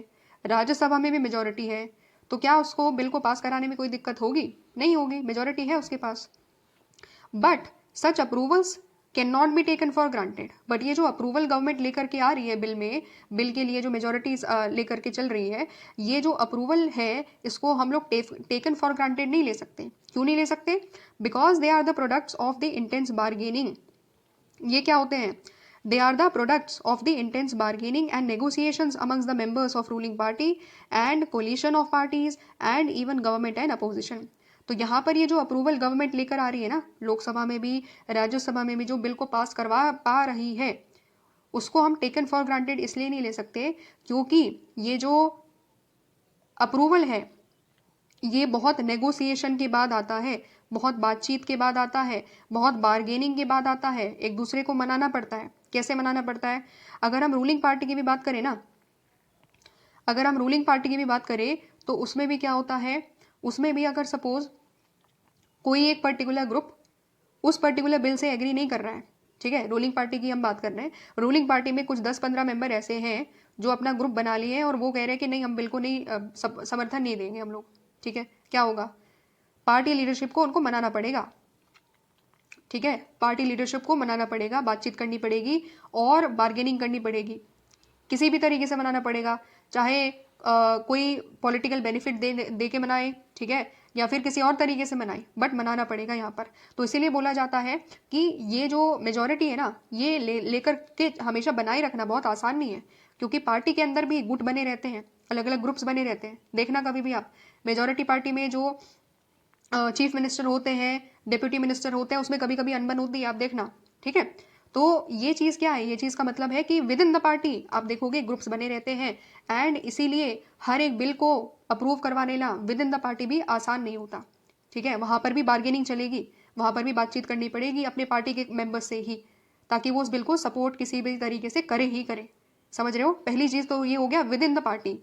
राज्यसभा में भी मेजोरिटी है, तो क्या उसको बिल को पास कराने में कोई दिक्कत होगी, नहीं होगी, मेजोरिटी है उसके पास। But such approvals can not be taken for granted, but ये जो अप्रूवल गवर्नमेंट लेकर के आ रही है बिल में, बिल के लिए जो मेजोरिटीज लेकर के चल रही है, ये जो अप्रूवल है इसको हम लोग टेकन फॉर ग्रांटेड नहीं ले सकते। क्यों नहीं ले सकते? Because they are the products of the intense bargaining. ये क्या होते हैं? They are the products of the intense bargaining and negotiations amongst the members of ruling party and coalition of parties and even government and opposition. तो यहाँ पर ये जो अप्रूवल गवर्नमेंट लेकर आ रही है ना, लोकसभा में भी राज्यसभा में भी जो बिल को पास करवा पा रही है, उसको हम टेकन फॉर ग्रांटेड इसलिए नहीं ले सकते क्योंकि ये जो अप्रूवल है ये बहुत नेगोशिएशन के बाद आता है, बहुत बातचीत के बाद आता है, बहुत बार्गेनिंग के बाद आता है, एक दूसरे को मनाना पड़ता है। कैसे मनाना पड़ता है? अगर हम रूलिंग पार्टी की भी बात करें ना, अगर हम रूलिंग पार्टी की भी बात करें तो उसमें भी क्या होता है, उसमें भी अगर सपोज कोई एक पर्टिकुलर ग्रुप उस पर्टिकुलर बिल से एग्री नहीं कर रहा है, ठीक है, रूलिंग पार्टी की हम बात कर रहे हैं, रूलिंग पार्टी में कुछ 10-15 मेंबर ऐसे हैं जो अपना ग्रुप बना लिए हैं और वो कह रहे हैं कि नहीं हम बिल को नहीं समर्थन नहीं देंगे हम लोग, ठीक है, क्या होगा? पार्टी लीडरशिप को उनको मनाना पड़ेगा, ठीक है, पार्टी लीडरशिप को मनाना पड़ेगा, बातचीत करनी पड़ेगी और बार्गेनिंग करनी पड़ेगी, किसी भी तरीके से मनाना पड़ेगा, चाहे कोई पॉलिटिकल बेनिफिट दे के मनाए, ठीक है, या फिर किसी और तरीके से मनाए, बट मनाना पड़ेगा यहाँ पर। तो इसीलिए बोला जाता है कि ये जो मेजॉरिटी है ना, ये लेकर के हमेशा बनाए रखना बहुत आसान नहीं है, क्योंकि पार्टी के अंदर भी गुट बने रहते हैं, अलग अलग ग्रुप्स बने रहते हैं। देखना कभी भी आप मेजॉरिटी पार्टी में जो चीफ मिनिस्टर होते हैं, डिप्यूटी मिनिस्टर होते हैं, उसमें कभी कभी अनबन होती है, आप देखना, ठीक है। तो ये चीज़ क्या है? ये चीज़ का मतलब है कि विद इन द पार्टी आप देखोगे ग्रुप्स बने रहते हैं, एंड इसीलिए हर एक बिल को अप्रूव करवा लेना विद इन द पार्टी भी आसान नहीं होता, ठीक है। वहाँ पर भी बार्गेनिंग चलेगी, वहाँ पर भी बातचीत करनी पड़ेगी अपने पार्टी के मेंबर्स से ही, ताकि वो उस बिल को सपोर्ट किसी भी तरीके से करे ही करे। समझ रहे हो? पहली चीज़ तो ये हो गया विद इन द पार्टी।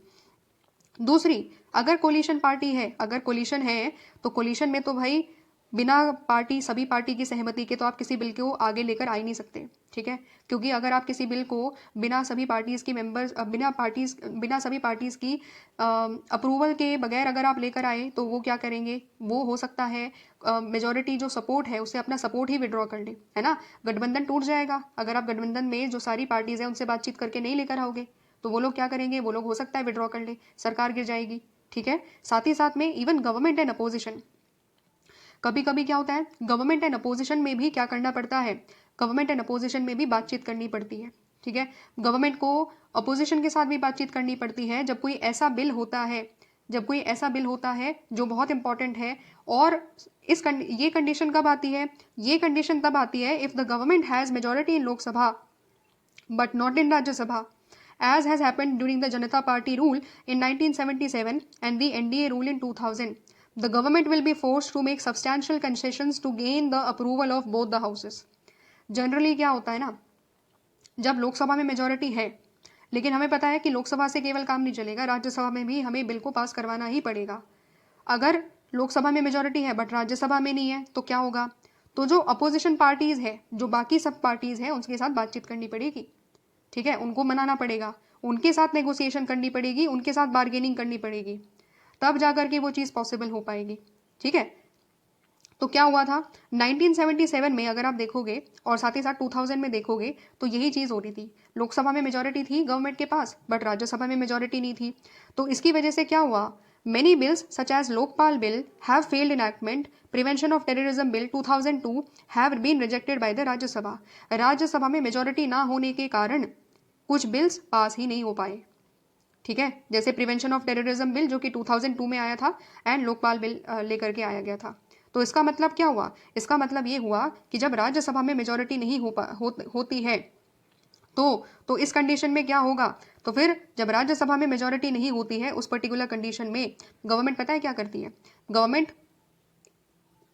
दूसरी, अगर कोलिशन पार्टी है, अगर कोलिशन है तो कोलिशन में तो भाई बिना पार्टी सभी पार्टी की सहमति के तो आप किसी बिल को आगे लेकर आ ही नहीं सकते, ठीक है। क्योंकि अगर आप किसी बिल को बिना सभी पार्टीज की मेंबर्स बिना सभी पार्टीज की अप्रूवल के बगैर अगर आप लेकर आए तो वो क्या करेंगे, वो हो सकता है मेजोरिटी जो सपोर्ट है उससे अपना सपोर्ट ही विड्रॉ कर ले, है ना। गठबंधन टूट जाएगा अगर आप गठबंधन में जो सारी पार्टीज हैं उनसे बातचीत करके नहीं लेकर आओगे, तो वो लोग क्या करेंगे, वो लोग हो सकता है विड्रॉ कर ले, सरकार गिर जाएगी, ठीक है। साथ ही साथ में इवन गवर्नमेंट एंड अपोजिशन, कभी कभी क्या होता है, गवर्नमेंट एंड अपोजिशन में भी क्या करना पड़ता है, गवर्नमेंट एंड अपोजिशन में भी बातचीत करनी पड़ती है, ठीक है। गवर्नमेंट को अपोजिशन के साथ भी बातचीत करनी पड़ती है जब कोई ऐसा बिल होता है, जब कोई ऐसा बिल होता है जो बहुत इंपॉर्टेंट है। और ये कंडीशन कब आती है, ये कंडीशन तब आती है if the government has majority in Lok Sabha but not in Rajya Sabha, as has happened during the Janata Party rule in 1977 and the NDA rule in 2000. The government will be forced to make substantial concessions to gain the approval of both the houses. Generally क्या होता है ना, जब लोकसभा में मेजोरिटी है, लेकिन हमें पता है कि लोकसभा से केवल काम नहीं चलेगा, राज्यसभा में भी हमें बिल को पास करवाना ही पड़ेगा। अगर लोकसभा में मेजोरिटी है बट राज्यसभा में नहीं है तो क्या होगा, तो जो अपोजिशन पार्टीज है, जो बाकी सब पार्टीज हैं, उनके साथ बातचीत करनी पड़ेगी, ठीक है, उनको मनाना पड़ेगा, उनके साथ नेगोशिएशन करनी पड़ेगी, उनके साथ बार्गेनिंग करनी पड़ेगी, तब जाकर के वो चीज़ पॉसिबल हो पाएगी, ठीक है। तो क्या हुआ था 1977 में, अगर आप देखोगे और साथ ही साथ 2000 में देखोगे तो यही चीज़ हो रही थी। लोकसभा में मेजोरिटी थी गवर्नमेंट के पास बट राज्यसभा में मेजोरिटी नहीं थी। तो इसकी वजह से क्या हुआ, many bills such as Lokpal bill have failed enactment, prevention of terrorism bill 2002 have been rejected by the Rajya Sabha. Rajya Sabha में मेजोरिटी ना होने के कारण कुछ बिल्स पास ही नहीं हो पाए, ठीक है, जैसे प्रिवेंशन ऑफ टेररिज्म बिल जो कि 2002 में आया था एंड लोकपाल बिल लेकर के आया गया था। तो इसका मतलब क्या हुआ, इसका मतलब ये हुआ कि जब राज्यसभा में मेजोरिटी नहीं होती है तो इस कंडीशन में क्या होगा, तो फिर जब राज्यसभा में मेजोरिटी नहीं होती है उस पर्टिकुलर कंडीशन में गवर्नमेंट पता है क्या करती है, government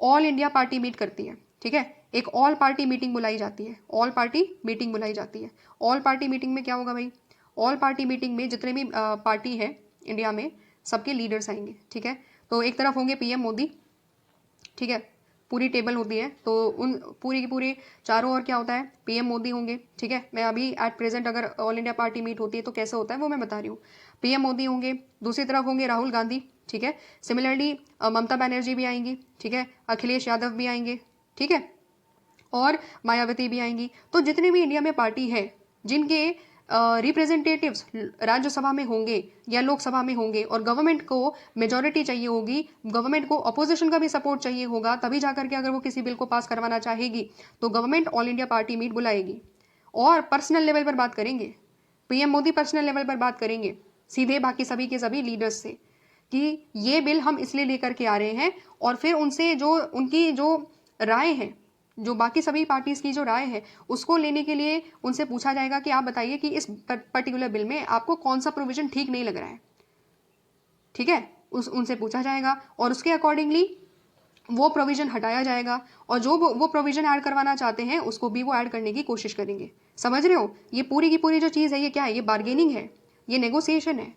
all India party meet करती है। ठीक है, एक ऑल पार्टी मीटिंग बुलाई जाती है, ऑल पार्टी मीटिंग बुलाई जाती है। ऑल पार्टी मीटिंग में क्या होगा भाई, ऑल पार्टी मीटिंग में जितने भी पार्टी है इंडिया में सबके लीडर्स आएंगे। ठीक है, तो एक तरफ होंगे पीएम मोदी, ठीक है, पूरी टेबल होती है, तो उन पूरी की पूरी चारों ओर क्या होता है, पीएम मोदी होंगे। ठीक है, मैं अभी एट प्रेजेंट अगर ऑल इंडिया पार्टी मीट होती है तो कैसे होता है वो मैं बता रही हूँ। पीएम मोदी होंगे, दूसरी तरफ होंगे राहुल गांधी। ठीक है, सिमिलरली ममता बनर्जी भी आएंगी। ठीक है, अखिलेश यादव भी आएंगे। ठीक है, और मायावती भी आएंगी। तो जितने भी इंडिया में पार्टी है जिनके रिप्रेजेंटेटिव्स राज्यसभा में होंगे या लोकसभा में होंगे और गवर्नमेंट को मेजोरिटी चाहिए होगी, गवर्नमेंट को अपोजिशन का भी सपोर्ट चाहिए होगा, तभी जाकर के अगर वो किसी बिल को पास करवाना चाहेगी तो government all India party meet बुलाएगी और पर्सनल लेवल पर बात करेंगे। पीएम मोदी पर्सनल लेवल पर बात करेंगे सीधे बाकी सभी के सभी लीडर्स से कि ये बिल हम इसलिए लेकर के आ रहे हैं, और फिर उनसे जो उनकी जो राय है, जो बाकी सभी पार्टीज की जो राय है उसको लेने के लिए उनसे पूछा जाएगा कि आप बताइए कि इस पर्टिकुलर बिल में आपको कौन सा प्रोविजन ठीक नहीं लग रहा है। ठीक है, उनसे पूछा जाएगा और उसके अकॉर्डिंगली वो प्रोविजन हटाया जाएगा और जो वो प्रोविजन ऐड करवाना चाहते हैं उसको भी वो ऐड करने की कोशिश करेंगे। समझ रहे हो, ये पूरी की पूरी जो चीज़ है ये क्या है, ये बार्गेनिंग है, ये नेगोशिएशन है।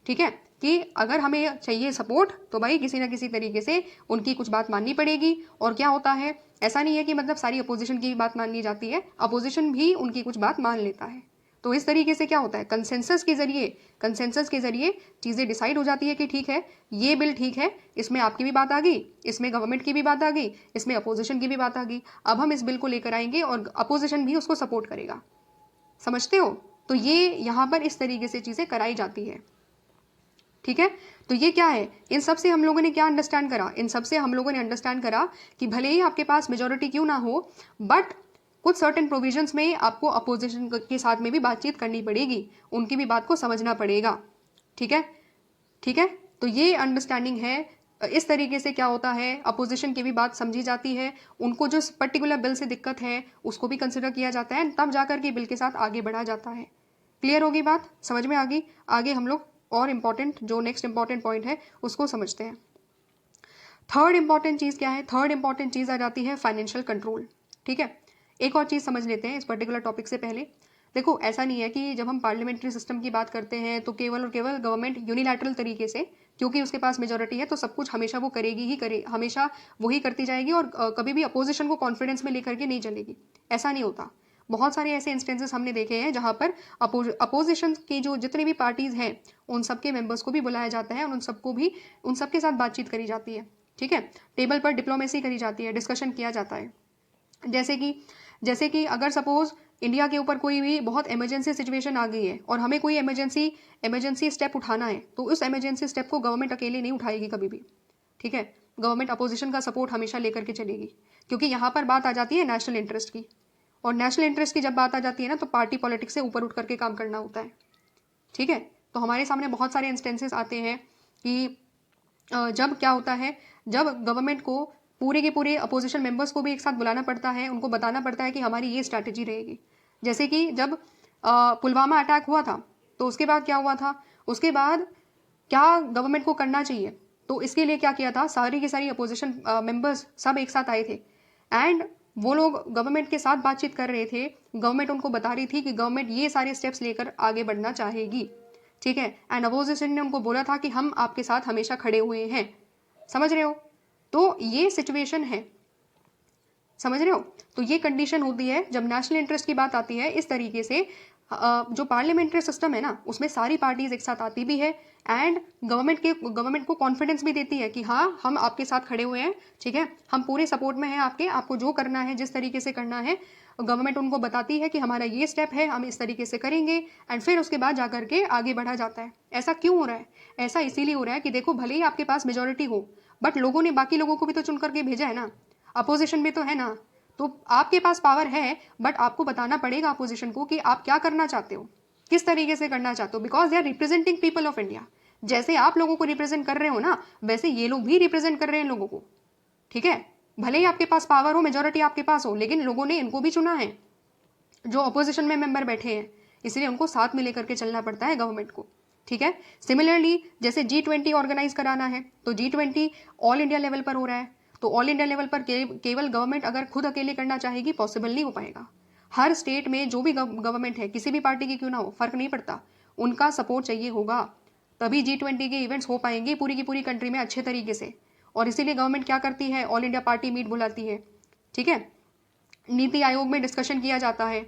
ठीक है, कि अगर हमें चाहिए सपोर्ट तो भाई किसी ना किसी तरीके से उनकी कुछ बात माननी पड़ेगी। और क्या होता है, ऐसा नहीं है कि मतलब सारी अपोजिशन की बात मान ली जाती है, अपोजिशन भी उनकी कुछ बात मान लेता है। तो इस तरीके से क्या होता है, कंसेंसस के जरिए चीज़ें डिसाइड हो जाती है कि ठीक है ये बिल ठीक है, इसमें आपकी भी बात आ गई, इसमें गवर्नमेंट की भी बात आ गई, इसमें अपोजिशन की भी बात आ गई, अब हम इस बिल को लेकर आएंगे और अपोजिशन भी उसको सपोर्ट करेगा। समझते हो, तो ये यहाँ पर इस तरीके से चीज़ें कराई जाती है। ठीक है, तो ये क्या है, इन सब से हम लोगों ने क्या अंडरस्टैंड करा, इन सब से हम लोगों ने अंडरस्टैंड करा कि भले ही आपके पास मेजोरिटी क्यों ना हो बट कुछ सर्टेन प्रोविजंस में आपको अपोजिशन के साथ में भी बातचीत करनी पड़ेगी, उनकी भी बात को समझना पड़ेगा। ठीक है, ठीक है, तो ये अंडरस्टैंडिंग है। इस तरीके से क्या होता है, अपोजिशन की भी बात समझी जाती है, उनको जो पर्टिकुलर बिल से दिक्कत है उसको भी कंसिडर किया जाता है, तब जाकर के बिल के साथ आगे बढ़ा जाता है। क्लियर होगी बात, समझ में आ गई। आगे हम लोग और इम्पॉर्टेंट जो नेक्स्ट इंपॉर्टेंट पॉइंट है उसको समझते हैं। थर्ड इंपॉर्टेंट चीज़ क्या है, थर्ड इंपॉर्टेंट चीज़ आ जाती है फाइनेंशियल कंट्रोल। ठीक है, एक और चीज़ समझ लेते हैं इस पर्टिकुलर टॉपिक से पहले। देखो ऐसा नहीं है कि जब हम पार्लियामेंट्री सिस्टम की बात करते हैं तो केवल और केवल गवर्नमेंट यूनिलैटरल तरीके से, क्योंकि उसके पास मेजोरिटी है तो सब कुछ हमेशा वो करेगी ही करे, हमेशा वही करती जाएगी और कभी भी अपोजिशन को कॉन्फिडेंस में लेकर के नहीं चलेगी, ऐसा नहीं होता। बहुत सारे ऐसे इंस्टेंसेस हमने देखे हैं जहाँ पर अपोजिशन की जो जितनी भी पार्टीज हैं उन सबके मेंबर्स को भी बुलाया जाता है और उन सबके साथ बातचीत करी जाती है। ठीक है, टेबल पर डिप्लोमेसी करी जाती है, डिस्कशन किया जाता है। जैसे कि अगर सपोज इंडिया के ऊपर कोई भी बहुत इमरजेंसी सिचुएशन आ गई है और हमें कोई इमरजेंसी स्टेप उठाना है तो उस इमरजेंसी स्टेप को गवर्नमेंट अकेले नहीं उठाएगी कभी भी। ठीक है, गवर्नमेंट अपोजिशन का सपोर्ट हमेशा लेकर के चलेगी, क्योंकि यहाँ पर बात आ जाती है नेशनल इंटरेस्ट की, और नेशनल इंटरेस्ट की जब बात आ जाती है ना तो पार्टी पॉलिटिक्स से ऊपर उठ करके काम करना होता है। ठीक है, तो हमारे सामने बहुत सारे इंस्टेंसेस आते हैं कि जब क्या होता है, जब गवर्नमेंट को पूरे के पूरे अपोजिशन मेंबर्स को भी एक साथ बुलाना पड़ता है, उनको बताना पड़ता है कि हमारी ये स्ट्रैटेजी रहेगी। जैसे कि जब पुलवामा अटैक हुआ था तो उसके बाद क्या हुआ था, उसके बाद क्या गवर्नमेंट को करना चाहिए, तो इसके लिए क्या किया था, सारी की सारी अपोजिशन मेंबर्स सब एक साथ आए थे एंड वो लोग गवर्नमेंट के साथ बातचीत कर रहे थे। गवर्नमेंट उनको बता रही थी कि गवर्नमेंट ये सारे स्टेप्स लेकर आगे बढ़ना चाहेगी। ठीक है, एंड अपोजिशन ने उनको बोला था कि हम आपके साथ हमेशा खड़े हुए हैं। समझ रहे हो, तो ये सिचुएशन है, समझ रहे हो, तो ये कंडीशन होती है जब नेशनल इंटरेस्ट की बात आती है। इस तरीके से जो पार्लियामेंट्री सिस्टम है ना उसमें सारी पार्टीज एक साथ आती भी है एंड गवर्नमेंट को कॉन्फिडेंस भी देती है कि हाँ हम आपके साथ खड़े हुए हैं। ठीक है, हम पूरे सपोर्ट में हैं आपके, आपको जो करना है जिस तरीके से करना है गवर्नमेंट उनको बताती है कि हमारा ये स्टेप है, हम इस तरीके से करेंगे एंड फिर उसके बाद जाकर के आगे बढ़ा जाता है। ऐसा क्यों हो रहा है, ऐसा इसीलिए हो रहा है कि देखो भले ही आपके पास मेजोरिटी हो बट लोगों ने बाकी लोगों को भी तो चुन करके भेजा है ना, अपोजिशन भी तो है ना, तो आपके पास पावर है बट आपको बताना पड़ेगा अपोजिशन को कि आप क्या करना चाहते हो, किस तरीके से करना चाहते हो, because they are representing people of India. जैसे आप लोगों को रिप्रेजेंट कर रहे हो ना वैसे ये लोग भी रिप्रेजेंट कर रहे हैं लोगों को। ठीक है, भले ही आपके पास पावर हो, मेजोरिटी आपके पास हो, लेकिन लोगों ने इनको भी चुना है। जो अपोजिशन में मेंबर बैठे हैं, इसलिए उनको साथ में लेकर के चलना पड़ता है गवर्नमेंट को, ठीक है। सिमिलरली जैसे G20 ऑर्गेनाइज कराना है तो G20 ऑल इंडिया लेवल पर हो रहा है, तो ऑल इंडिया लेवल पर केवल गवर्नमेंट अगर खुद अकेले करना चाहेगी पॉसिबल नहीं हो पाएगा। हर स्टेट में जो भी गवर्नमेंट है, किसी भी पार्टी की क्यों ना हो, फर्क नहीं पड़ता, उनका सपोर्ट चाहिए होगा, तभी G20 के इवेंट्स हो पाएंगे पूरी की पूरी कंट्री में अच्छे तरीके से। और इसीलिए गवर्नमेंट क्या करती है, ऑल इंडिया पार्टी मीट बुलाती है, ठीक है। नीति आयोग में डिस्कशन किया जाता है,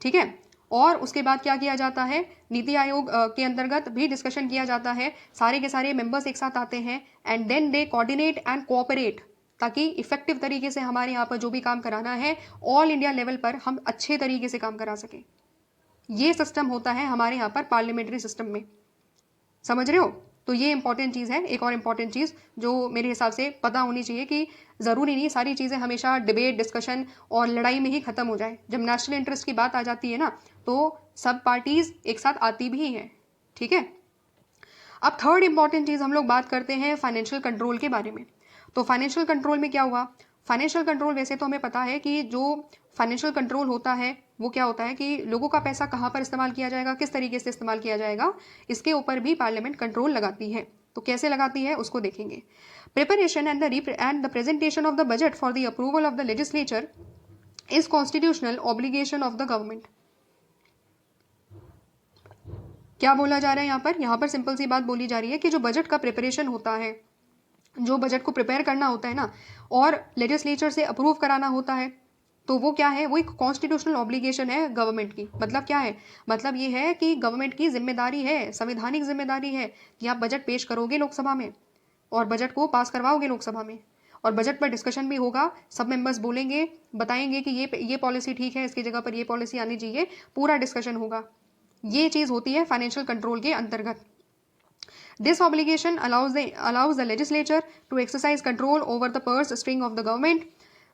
ठीक है। और उसके बाद क्या किया जाता है, नीति आयोग के अंतर्गत भी डिस्कशन किया जाता है, सारे के सारे मेंबर्स एक साथ आते हैं and then they coordinate and cooperate, ताकि इफेक्टिव तरीके से हमारे यहाँ पर जो भी काम कराना है ऑल इंडिया लेवल पर हम अच्छे तरीके से काम करा सकें। ये सिस्टम होता है हमारे यहाँ पर पार्लियामेंट्री सिस्टम में, समझ रहे हो। तो ये इंपॉर्टेंट चीज़ है। एक और इंपॉर्टेंट चीज़ जो मेरे हिसाब से पता होनी चाहिए कि ज़रूरी नहीं सारी चीज़ें हमेशा डिबेट, डिस्कशन और लड़ाई में ही ख़त्म हो जाए। जब नेशनल इंटरेस्ट की बात आ जाती है ना, तो सब पार्टीज़ एक साथ आती भी हैं, ठीक है। अब थर्ड इंपॉर्टेंट चीज़ हम लोग बात करते हैं फाइनेंशियल कंट्रोल के बारे में। तो फाइनेंशियल कंट्रोल में क्या हुआ, फाइनेंशियल कंट्रोल वैसे तो हमें पता है कि जो फाइनेंशियल कंट्रोल होता है वो क्या होता है कि लोगों का पैसा कहाँ पर इस्तेमाल किया जाएगा, किस तरीके से इस्तेमाल किया जाएगा, इसके ऊपर भी पार्लियामेंट कंट्रोल लगाती है। तो कैसे लगाती है उसको देखेंगे। Preparation and the presentation of the budget for the approval of the legislature is constitutional obligation of the government. क्या बोला जा रहा है यहाँ पर सिंपल सी बात बोली जा रही है कि जो बजट का प्रिपरेशन होता है, जो बजट को प्रिपेयर करना होता है ना, और लेजिस्लेचर से अप्रूव कराना होता है, तो वो क्या है, वो एक कॉन्स्टिट्यूशनल ऑब्लिगेशन है गवर्नमेंट की। मतलब क्या है, मतलब ये है कि गवर्नमेंट की जिम्मेदारी है, संवैधानिक जिम्मेदारी है कि आप बजट पेश करोगे लोकसभा में और बजट को पास करवाओगे लोकसभा में, और बजट पर डिस्कशन भी होगा, सब मेंबर्स बोलेंगे, बताएंगे कि ये पॉलिसी ठीक है, इसकी जगह पर ये पॉलिसी आनी चाहिए, पूरा डिस्कशन होगा। ये चीज़ होती है फाइनेंशियल कंट्रोल के अंतर्गत। This obligation allows the legislature to exercise control over the purse string of the government.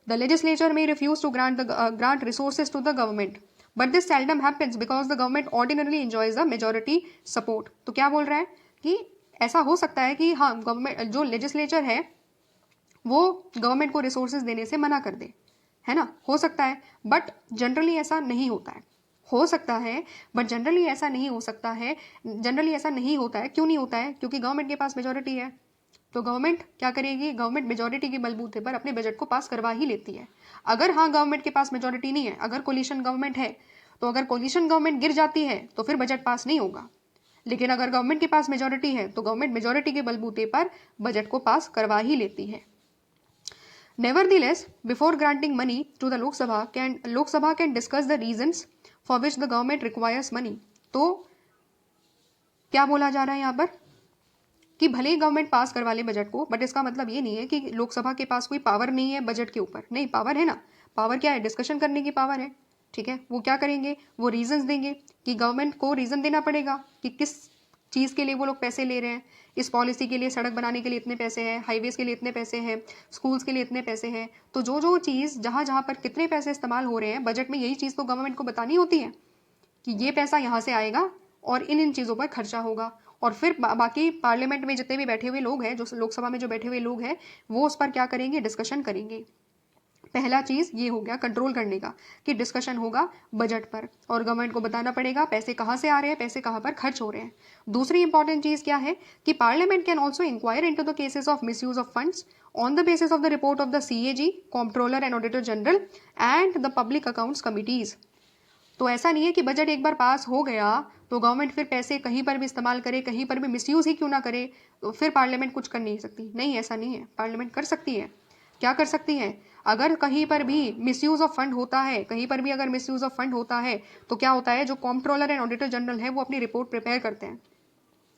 The legislature may refuse to grant resources to the government, but this seldom happens because the government ordinarily enjoys the majority support. तो क्या बोल रहा है कि ऐसा हो सकता है कि हाँ, गवर्नमेंट जो लेजिस्लेचर है वो गवर्नमेंट को रिसोर्सेज देने से मना कर दे, है ना, हो सकता है, बट जनरली ऐसा नहीं होता है। हो सकता है बट जनरली ऐसा नहीं हो सकता है, जनरली ऐसा नहीं होता है। क्यों नहीं होता है, क्योंकि गवर्नमेंट के पास मेजॉरिटी है, तो गवर्नमेंट क्या करेगी, गवर्नमेंट मेजॉरिटी के बलबूते पर अपने बजट को पास करवा ही लेती है। अगर हाँ गवर्नमेंट के पास मेजॉरिटी नहीं है, अगर कोलिशन गवर्नमेंट है, तो अगर कोलिशन गवर्नमेंट गिर जाती है तो फिर बजट पास नहीं होगा। लेकिन अगर गवर्नमेंट के पास मेजॉरिटी है तो गवर्नमेंट मेजॉरिटी के बलबूते पर बजट को पास करवा ही लेती है। Nevertheless, before granting money to the Lok Sabha can discuss the reasons for which the government requires money. तो क्या बोला जा रहा है यहाँ पर कि भले ही गवर्नमेंट पास करवा ले बजट को, बट इसका मतलब ये नहीं है कि लोकसभा के पास कोई पावर नहीं है बजट के ऊपर। नहीं, पावर है ना। पावर क्या है, डिस्कशन करने की पावर है, ठीक है। वो क्या करेंगे, वो रीजंस देंगे कि गवर्नमेंट को रीजन देना पड़ेगा कि किस चीज़ के लिए वो लोग पैसे ले रहे हैं। इस पॉलिसी के लिए, सड़क बनाने के लिए इतने पैसे हैं, हाईवेज के लिए इतने पैसे हैं, स्कूल्स के लिए इतने पैसे हैं। तो जो चीज़ जहाँ पर कितने पैसे इस्तेमाल हो रहे हैं बजट में, यही चीज़ तो गवर्नमेंट को बतानी होती है कि ये पैसा यहाँ से आएगा और इन चीज़ों पर खर्चा होगा। और फिर बाकी पार्लियामेंट में जितने भी बैठे हुए लोग हैं, जो लोकसभा में जो बैठे हुए लोग हैं, वो उस पर क्या करेंगे, डिस्कशन करेंगे। पहला चीज़ ये हो गया कंट्रोल करने का कि डिस्कशन होगा बजट पर और गवर्नमेंट को बताना पड़ेगा पैसे कहाँ से आ रहे हैं, पैसे कहाँ पर खर्च हो रहे हैं। दूसरी इंपॉर्टेंट चीज़ क्या है कि parliament can also inquire into the cases of misuse of funds on the basis of the report of the CAG, comptroller and auditor general and the public accounts committees. तो ऐसा नहीं है कि बजट एक बार पास हो गया तो गवर्नमेंट फिर पैसे कहीं पर भी इस्तेमाल करे, कहीं पर भी मिसयूज ही क्यों ना करे, तो फिर पार्लियामेंट कुछ कर नहीं सकती। नहीं, ऐसा नहीं है, पार्लियामेंट कर सकती है। क्या कर सकती है, अगर कहीं पर भी मिसयूज ऑफ फंड होता है, कहीं पर भी अगर मिसयूज ऑफ फंड होता है तो क्या होता है, जो कॉम्प्ट्रोलर एंड ऑडिटर जनरल है वो अपनी रिपोर्ट प्रिपेयर करते हैं।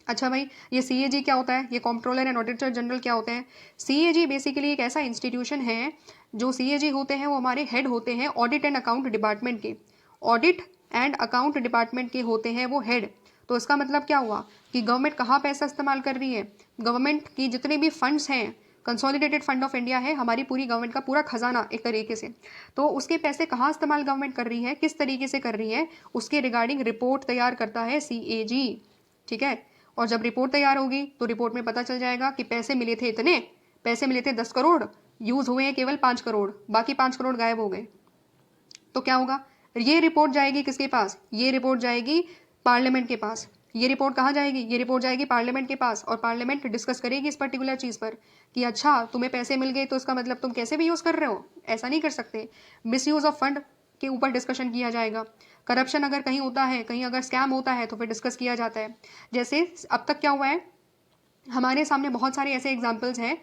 अच्छा भाई, ये CAG क्या होता है, ये कॉम्प्ट्रोलर एंड ऑडिटर जनरल क्या होते हैं। CAG बेसिकली एक ऐसा इंस्टीट्यूशन है, जो CAG होते हैं वो हमारे हेड होते हैं ऑडिट एंड अकाउंट डिपार्टमेंट के, ऑडिट एंड अकाउंट डिपार्टमेंट के होते हैं वो हेड। तो इसका मतलब क्या हुआ कि गवर्नमेंट कहाँ पैसा इस्तेमाल कर रही है, गवर्नमेंट की जितने भी फंड्स हैं, कंसोलिडेटेड फंड ऑफ इंडिया है, हमारी पूरी गवर्नमेंट का पूरा खजाना एक तरीके से, तो उसके पैसे कहाँ इस्तेमाल गवर्नमेंट कर रही है, किस तरीके से कर रही है, उसके रिगार्डिंग रिपोर्ट तैयार करता है CAG, ठीक है। और जब रिपोर्ट तैयार होगी तो रिपोर्ट में पता चल जाएगा कि पैसे मिले थे इतने, पैसे मिले थे 10 करोड़, यूज हुए हैं केवल 5 करोड़, बाकी 5 करोड़ गायब हो गए। तो क्या होगा, ये रिपोर्ट जाएगी किसके पास? ये रिपोर्ट जाएगी पार्लियामेंट के पास। ये रिपोर्ट कहाँ जाएगी? ये रिपोर्ट जाएगी पार्लियामेंट के पास, और पार्लियामेंट डिस्कस करेगी इस पर्टिकुलर चीज़ पर कि अच्छा तुम्हें पैसे मिल गए तो इसका मतलब तुम कैसे भी यूज़ कर रहे हो, ऐसा नहीं कर सकते। मिस यूज़ ऑफ फंड के ऊपर डिस्कशन किया जाएगा। करप्शन अगर कहीं होता है, कहीं अगर स्कैम होता है तो फिर डिस्कस किया जाता है। जैसे अब तक क्या हुआ है, हमारे सामने बहुत सारे ऐसे एग्जाम्पल्स हैं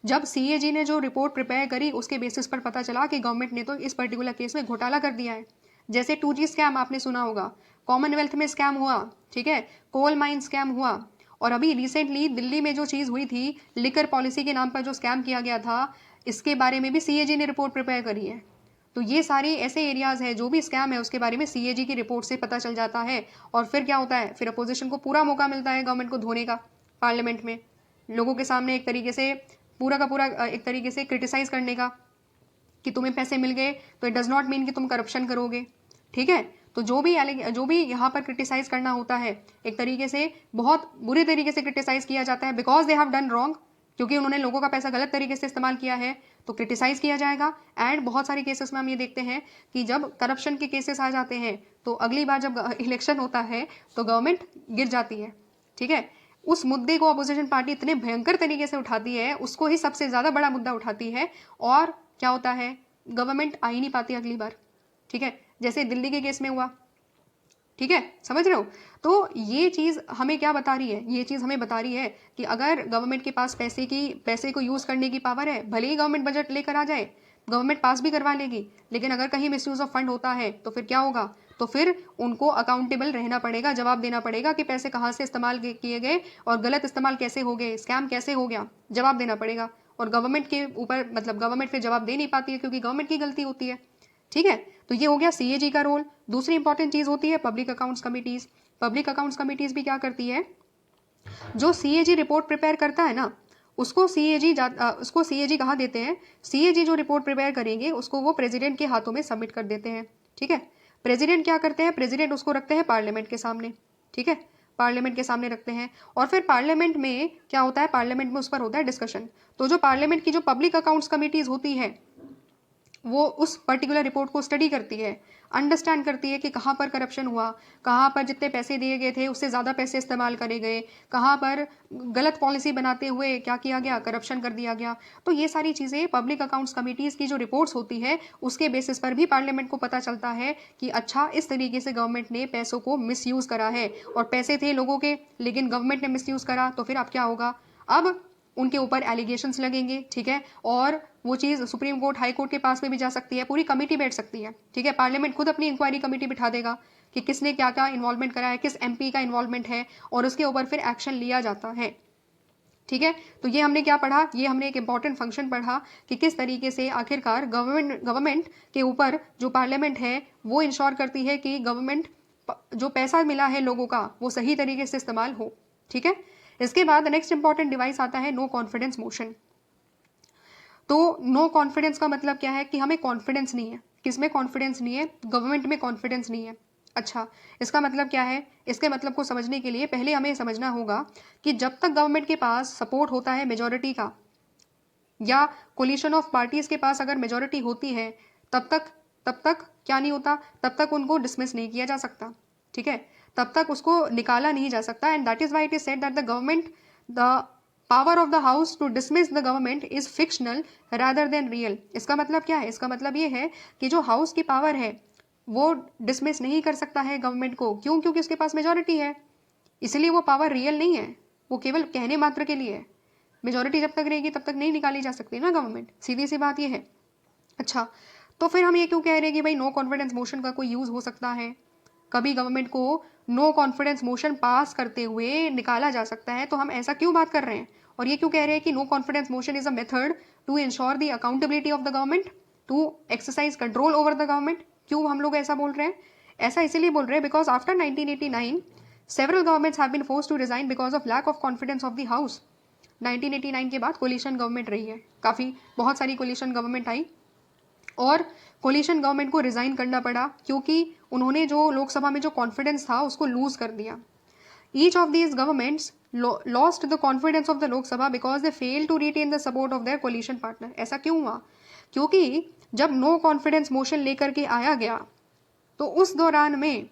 जब सीएजी ने जो रिपोर्ट प्रिपेयर करी उसके बेसिस पर पता चला कि गवर्नमेंट ने तो इस पर्टिकुलर केस में घोटाला कर दिया है। जैसे 2G स्कैम आपने सुना होगा, कॉमनवेल्थ में स्कैम हुआ, ठीक है, कोल माइन स्कैम हुआ, और अभी रिसेंटली दिल्ली में जो चीज़ हुई थी, लिकर पॉलिसी के नाम पर जो स्कैम किया गया था, इसके बारे में भी सीएजी ने रिपोर्ट प्रिपेयर करी है। तो ये सारे ऐसे एरियाज हैं जो भी स्कैम है उसके बारे में सीएजी की रिपोर्ट से पता चल जाता है। और फिर क्या होता है, फिर अपोजिशन को पूरा मौका मिलता है गवर्नमेंट को धोने का, पार्लियामेंट में लोगों के सामने एक तरीके से पूरा का पूरा एक तरीके से क्रिटिसाइज करने का कि तुम्हें पैसे मिल गए तो इट डज नॉट मीन कि तुम करप्शन करोगे, ठीक है। तो जो भी यहाँ पर क्रिटिसाइज करना होता है एक तरीके से बहुत बुरे तरीके से क्रिटिसाइज किया जाता है, because they have done wrong, क्योंकि उन्होंने लोगों का पैसा गलत तरीके से इस्तेमाल किया है, तो क्रिटिसाइज किया जाएगा। एंड बहुत सारे केसेस में हम ये देखते हैं कि जब करप्शन के केसेस आ जाते हैं तो अगली बार जब इलेक्शन होता है तो गवर्नमेंट गिर जाती है, ठीक है। उस मुद्दे को अपोजिशन पार्टी इतने भयंकर तरीके से उठाती है, उसको ही सबसे ज्यादा बड़ा मुद्दा उठाती है, और क्या होता है, गवर्नमेंट आ ही नहीं पाती अगली बार, ठीक है, जैसे दिल्ली के केस में हुआ, ठीक है, समझ रहे हो। तो ये चीज हमें क्या बता रही है, ये चीज हमें बता रही है कि अगर गवर्नमेंट के पास पैसे को यूज करने की पावर है, भले ही गवर्नमेंट बजट लेकर आ जाए, गवर्नमेंट पास भी करवा लेगी, लेकिन अगर कहीं मिसयूज ऑफ फंड होता है तो फिर क्या होगा, तो फिर उनको अकाउंटेबल रहना पड़ेगा, जवाब देना पड़ेगा कि पैसे कहाँ से इस्तेमाल किए गए और गलत इस्तेमाल कैसे हो गए, स्कैम कैसे हो गया, जवाब देना पड़ेगा। और गवर्नमेंट के ऊपर मतलब गवर्नमेंट फिर जवाब दे नहीं पाती है क्योंकि गवर्नमेंट की गलती होती है, ठीक है। तो ये हो गया सीएजी का रोल। दूसरी इंपॉर्टेंट चीज होती है public accounts committees. Public accounts committees भी क्या करती है, जो सीएजी रिपोर्ट प्रिपेयर करता है ना, उसको सीएजी कहाँ देते हैं, सीएजी जो रिपोर्ट प्रिपेयर करेंगे उसको वो प्रेसिडेंट के हाथों में सबमिट कर देते हैं, ठीक है। प्रेसिडेंट क्या करते हैं, प्रेसिडेंट उसको रखते हैं पार्लियामेंट के सामने, ठीक है, पार्लियामेंट के सामने रखते हैं, और फिर पार्लियामेंट में क्या होता है, पार्लियामेंट में उस पर होता है डिस्कशन। तो जो पार्लियामेंट की जो पब्लिक अकाउंट्स कमिटीज होती है वो उस पर्टिकुलर रिपोर्ट को स्टडी करती है, अंडरस्टैंड करती है कि कहाँ पर करप्शन हुआ, कहाँ पर जितने पैसे दिए गए थे उससे ज़्यादा पैसे इस्तेमाल करे गए, कहाँ पर गलत पॉलिसी बनाते हुए क्या किया गया, करप्शन कर दिया गया। तो ये सारी चीज़ें पब्लिक अकाउंट्स कमिटीज़ की जो रिपोर्ट्स होती है उसके बेसिस पर भी पार्लियामेंट को पता चलता है कि अच्छा इस तरीके से गवर्नमेंट ने पैसों को मिसयूज़ करा है, और पैसे थे लोगों के लेकिन गवर्नमेंट ने मिसयूज़ करा, तो फिर अब क्या होगा, अब उनके ऊपर एलिगेशंस लगेंगे, ठीक है, और वो चीज़ सुप्रीम कोर्ट हाई कोर्ट के पास में भी जा सकती है, पूरी कमेटी बैठ सकती है, ठीक है। पार्लियामेंट खुद अपनी इंक्वायरी कमेटी बिठा देगा कि किसने क्या क्या इन्वॉल्वमेंट करा है, किस एमपी का इन्वॉल्वमेंट है, और उसके ऊपर फिर एक्शन लिया जाता है, ठीक है। तो ये हमने क्या पढ़ा, ये हमने एक इंपॉर्टेंट फंक्शन पढ़ा कि किस तरीके से आखिरकार गवर्नमेंट के ऊपर जो पार्लियामेंट है वो इंश्योर करती है कि गवर्नमेंट जो पैसा मिला है लोगों का वो सही तरीके से इस्तेमाल हो, ठीक है। इसके बाद नेक्स्ट इंपॉर्टेंट डिवाइस आता है नो कॉन्फिडेंस मोशन। तो नो कॉन्फिडेंस का मतलब क्या है कि हमें कॉन्फिडेंस नहीं है, किसमें कॉन्फिडेंस नहीं है, गवर्नमेंट में कॉन्फिडेंस नहीं है। अच्छा, इसका मतलब क्या है, इसके मतलब को समझने के लिए पहले हमें समझना होगा कि जब तक गवर्नमेंट के पास सपोर्ट होता है मेजोरिटी का, या कोलिशन ऑफ पार्टीज के पास अगर मेजोरिटी होती है, तब तक क्या नहीं होता, तब तक उनको डिसमिस नहीं किया जा सकता, ठीक है, तब तक उसको निकाला नहीं जा सकता। And that is why it is said that the power of the house to dismiss the government is fictional rather than real. इसका मतलब क्या है, इसका मतलब ये है कि जो हाउस की पावर है वो डिसमिस नहीं कर सकता है गवर्नमेंट को, क्यों, क्योंकि उसके पास मेजोरिटी है, इसलिए वो पावर रियल नहीं है, वो केवल कहने मात्र के लिए है। मेजोरिटी जब तक रहेगी तब तक नहीं निकाली जा सकती ना गवर्नमेंट, सीधी सी बात ये है। अच्छा, तो फिर हम ये क्यों कह रहे हैं कि भाई नो कॉन्फिडेंस मोशन का कोई यूज हो सकता है, कभी गवर्नमेंट को नो कॉन्फिडेंस मोशन पास करते हुए निकाला जा सकता है, तो हम ऐसा क्यों बात कर रहे हैं, और ये क्यों कह रहे हैं कि no confidence motion is a method to ensure the accountability of the government, to exercise control over the government. क्यों हम लोग ऐसा बोल रहे हैं, ऐसा इसीलिए बोल रहे हैं because after 1989 several governments have been forced to resign because of lack of confidence of the house. 1989 के बाद कोलिशन गवर्नमेंट रही है, काफ़ी बहुत सारी कोलिशन गवर्नमेंट आई, और कोलिशन गवर्नमेंट को रिजाइन करना पड़ा क्योंकि उन्होंने जो लोकसभा में जो कॉन्फिडेंस था उसको लूज कर दिया। Each of these governments lost the confidence of the Lok Sabha because they fail to retain the support of their coalition partner. ऐसा क्यों हुआ, क्योंकि जब नो कॉन्फिडेंस मोशन लेकर के आया गया तो उस दौरान में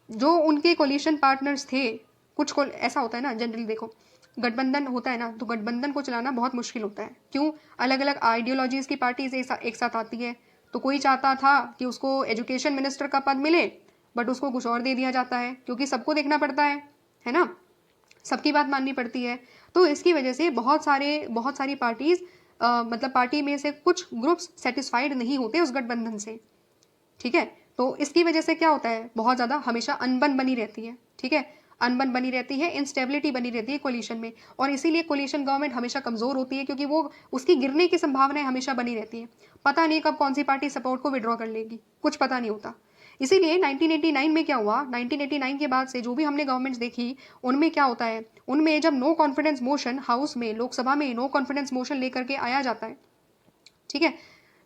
जो उनके कोलिशन पार्टनर्स थे, कुछ को ऐसा होता है ना जनरली, देखो गठबंधन होता है ना, तो गठबंधन को चलाना बहुत मुश्किल होता है। क्यों? अलग अलग आइडियोलॉजीज की पार्टीज एक साथ आती है। तो कोई चाहता था कि उसको एजुकेशन मिनिस्टर का पद मिले, बट उसको कुछ और दे दिया जाता है, क्योंकि सबको देखना पड़ता है ना, सबकी बात माननी पड़ती है। तो इसकी वजह से बहुत सारी पार्टीज, मतलब पार्टी में से कुछ ग्रुप्स सेटिस्फाइड नहीं होते उस गठबंधन से। ठीक है, तो इसकी वजह से क्या होता है, बहुत ज्यादा हमेशा अनबन बनी रहती है। ठीक है, अनबन बनी रहती है, इंस्टेबिलिटी बनी रहती है कोलिशन में, और इसीलिए कोलिशन गवर्नमेंट हमेशा कमजोर होती है, क्योंकि वो उसकी गिरने की संभावनाएं हमेशा बनी रहती है। पता नहीं कब कौन सी पार्टी सपोर्ट को विड्रॉ कर लेगी, कुछ पता नहीं होता। इसीलिए 1989 में क्या हुआ, 1989 के बाद से जो भी हमने गवर्नमेंट्स देखी, उनमें क्या होता है, उनमें जब नो कॉन्फिडेंस मोशन हाउस में, लोकसभा में नो कॉन्फिडेंस मोशन लेकर के आया जाता है। ठीक है,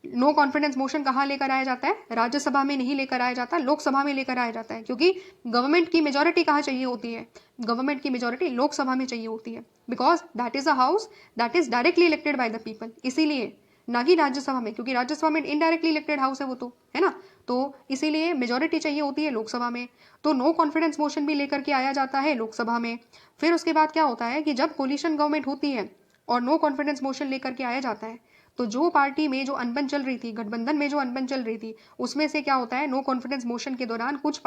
नो कॉन्फिडेंस मोशन कहाँ लेकर आया जाता है, राज्यसभा में नहीं लेकर आया जाता, लोकसभा में लेकर आया जाता है, क्योंकि गवर्नमेंट की मेजोरिटी कहाँ चाहिए होती है, गवर्नमेंट की मेजोरिटी लोकसभा में चाहिए होती है, because that is a house that is directly elected by the people, इसीलिए ना कि राज्यसभा में, क्योंकि राज्यसभा में इनडायरेक्टली इलेक्टेड हाउस है वो, तो है ना, तो इसीलिए मेजोरिटी चाहिए होती है लोकसभा में। तो नो कॉन्फिडेंस मोशन भी लेकर के आया जाता है लोकसभा में। फिर उसके बाद क्या होता है कि जब कोलिशन गवर्नमेंट होती है और नो कॉन्फिडेंस मोशन लेकर के आया जाता है, तो जो पार्टी में जो अनबन चल रही थी, गठबंधन में जो अनबन चल रही थी, उसमें से क्या होता है, नो कॉन्फिडेंस मोशन के दौरान कुछ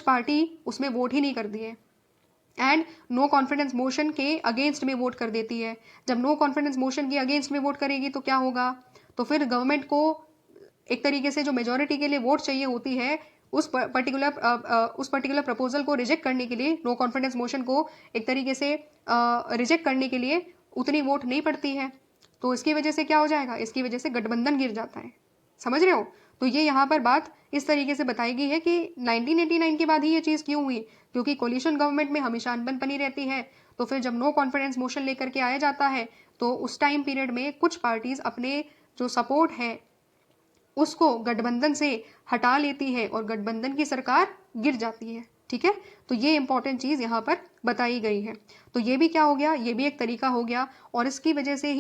पार्टी उसमें वोट ही नहीं करती है, एंड नो कॉन्फिडेंस मोशन के अगेंस्ट में वोट कर देती है। जब नो कॉन्फिडेंस मोशन के अगेंस्ट में वोट करेगी तो क्या होगा, तो फिर गवर्नमेंट को एक तरीके से जो मेजोरिटी के लिए वोट चाहिए होती है, उस पर्टिकुलर प्रपोजल को रिजेक्ट करने के लिए, नो कॉन्फिडेंस मोशन को एक तरीके से रिजेक्ट करने के लिए उतनी वोट नहीं पड़ती है। तो इसकी वजह से क्या हो जाएगा, इसकी वजह से गठबंधन गिर जाता है। समझ रहे हो? तो ये यहाँ पर बात इस तरीके से बताई गई है कि 1989 के बाद ही ये चीज़ क्यों हुई, क्योंकि कोलिशन गवर्नमेंट में हमेशा अनबन बनी रहती है। तो फिर जब नो कॉन्फिडेंस मोशन लेकर के आया जाता है, तो उस टाइम पीरियड में कुछ पार्टीज अपने जो सपोर्ट है उसको गठबंधन से हटा लेती है और गठबंधन की सरकार गिर जाती है। ठीक है, तो ये इंपॉर्टेंट चीज यहाँ पर बताई गई है। तो ये भी क्या हो गया, ये भी एक तरीका हो गया, और इसकी वजह से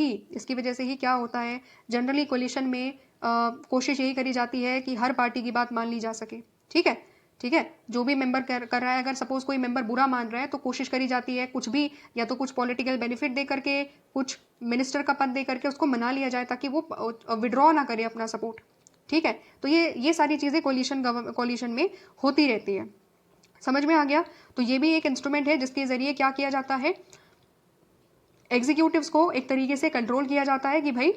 ही क्या होता है, जनरली कोलिशन में कोशिश यही करी जाती है कि हर पार्टी की बात मान ली जा सके। ठीक है, ठीक है, जो भी मेंबर कर रहा है, अगर सपोज कोई मेंबर बुरा मान रहा है, तो कोशिश करी जाती है कुछ भी, या तो कुछ पॉलिटिकल बेनिफिट दे करके, कुछ मिनिस्टर का पद दे करके उसको मना लिया जाए, ताकि वो विड्रॉ ना करे अपना सपोर्ट। ठीक है, तो ये सारी चीजें कोलिशन में होती रहती है। समझ में आ गया? तो ये भी एक इंस्ट्रूमेंट है जिसके जरिए क्या किया जाता है, एग्जीक्यूटिव्स को एक तरीके से कंट्रोल किया जाता है कि भाई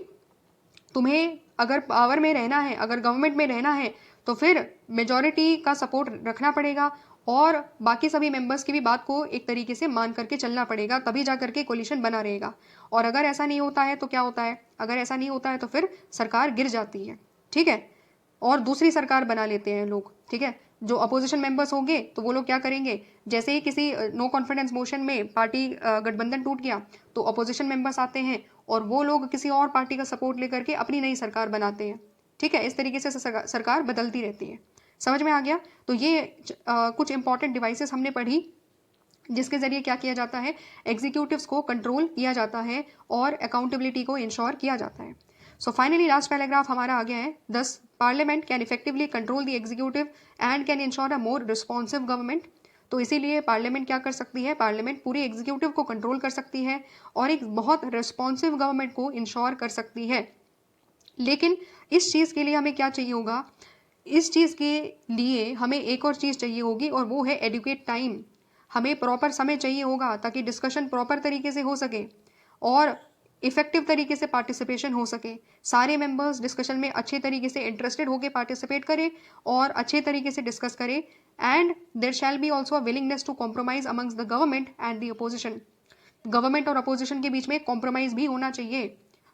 तुम्हें अगर पावर में रहना है, अगर गवर्नमेंट में रहना है, तो फिर मेजॉरिटी का सपोर्ट रखना पड़ेगा, और बाकी सभी मेंबर्स की भी बात को एक तरीके से मान करके चलना पड़ेगा, तभी जा करके कोलिशन बना रहेगा। और अगर ऐसा नहीं होता है तो क्या होता है, अगर ऐसा नहीं होता है तो फिर सरकार गिर जाती है। ठीक है, और दूसरी सरकार बना लेते हैं लोग। ठीक है, जो अपोजिशन मेंबर्स होंगे तो वो लोग क्या करेंगे, जैसे ही किसी नो कॉन्फिडेंस मोशन में पार्टी गठबंधन टूट गया, तो अपोजिशन मेंबर्स आते हैं और वो लोग किसी और पार्टी का सपोर्ट लेकर के अपनी नई सरकार बनाते हैं। ठीक है, इस तरीके से सरकार बदलती रहती है। समझ में आ गया? तो ये कुछ इंपॉर्टेंट डिवाइसेस हमने पढ़ी जिसके जरिए क्या किया जाता है, एग्जीक्यूटिव्स को कंट्रोल किया जाता है और अकाउंटेबिलिटी को इंश्योर किया जाता है। सो फाइनली लास्ट पैराग्राफ हमारा आ गया है, 10 parliament can effectively control the executive and can ensure a more responsive government. तो इसीलिए पार्लियामेंट क्या कर सकती है, पार्लियामेंट पूरी एग्जीक्यूटिव को कंट्रोल कर सकती है और एक बहुत रिस्पॉन्सिव गवर्नमेंट को इंश्योर कर सकती है। लेकिन इस चीज़ के लिए हमें क्या चाहिए होगा, इस चीज़ के लिए हमें एक और चीज़ चाहिए होगी, और वो है एडुकेट टाइम। हमें प्रॉपर समय चाहिए होगा ताकि डिस्कशन प्रॉपर तरीके से हो सके और इफेक्टिव तरीके से पार्टिसिपेशन हो सके। सारे मेंबर्स डिस्कशन में अच्छे तरीके से इंटरेस्टेड होकर पार्टिसिपेट करें और अच्छे तरीके से डिस्कस करें, and there shall be also a willingness to compromise amongst the government and the opposition. Government और अपोजिशन के बीच में कॉम्प्रोमाइज भी होना चाहिए।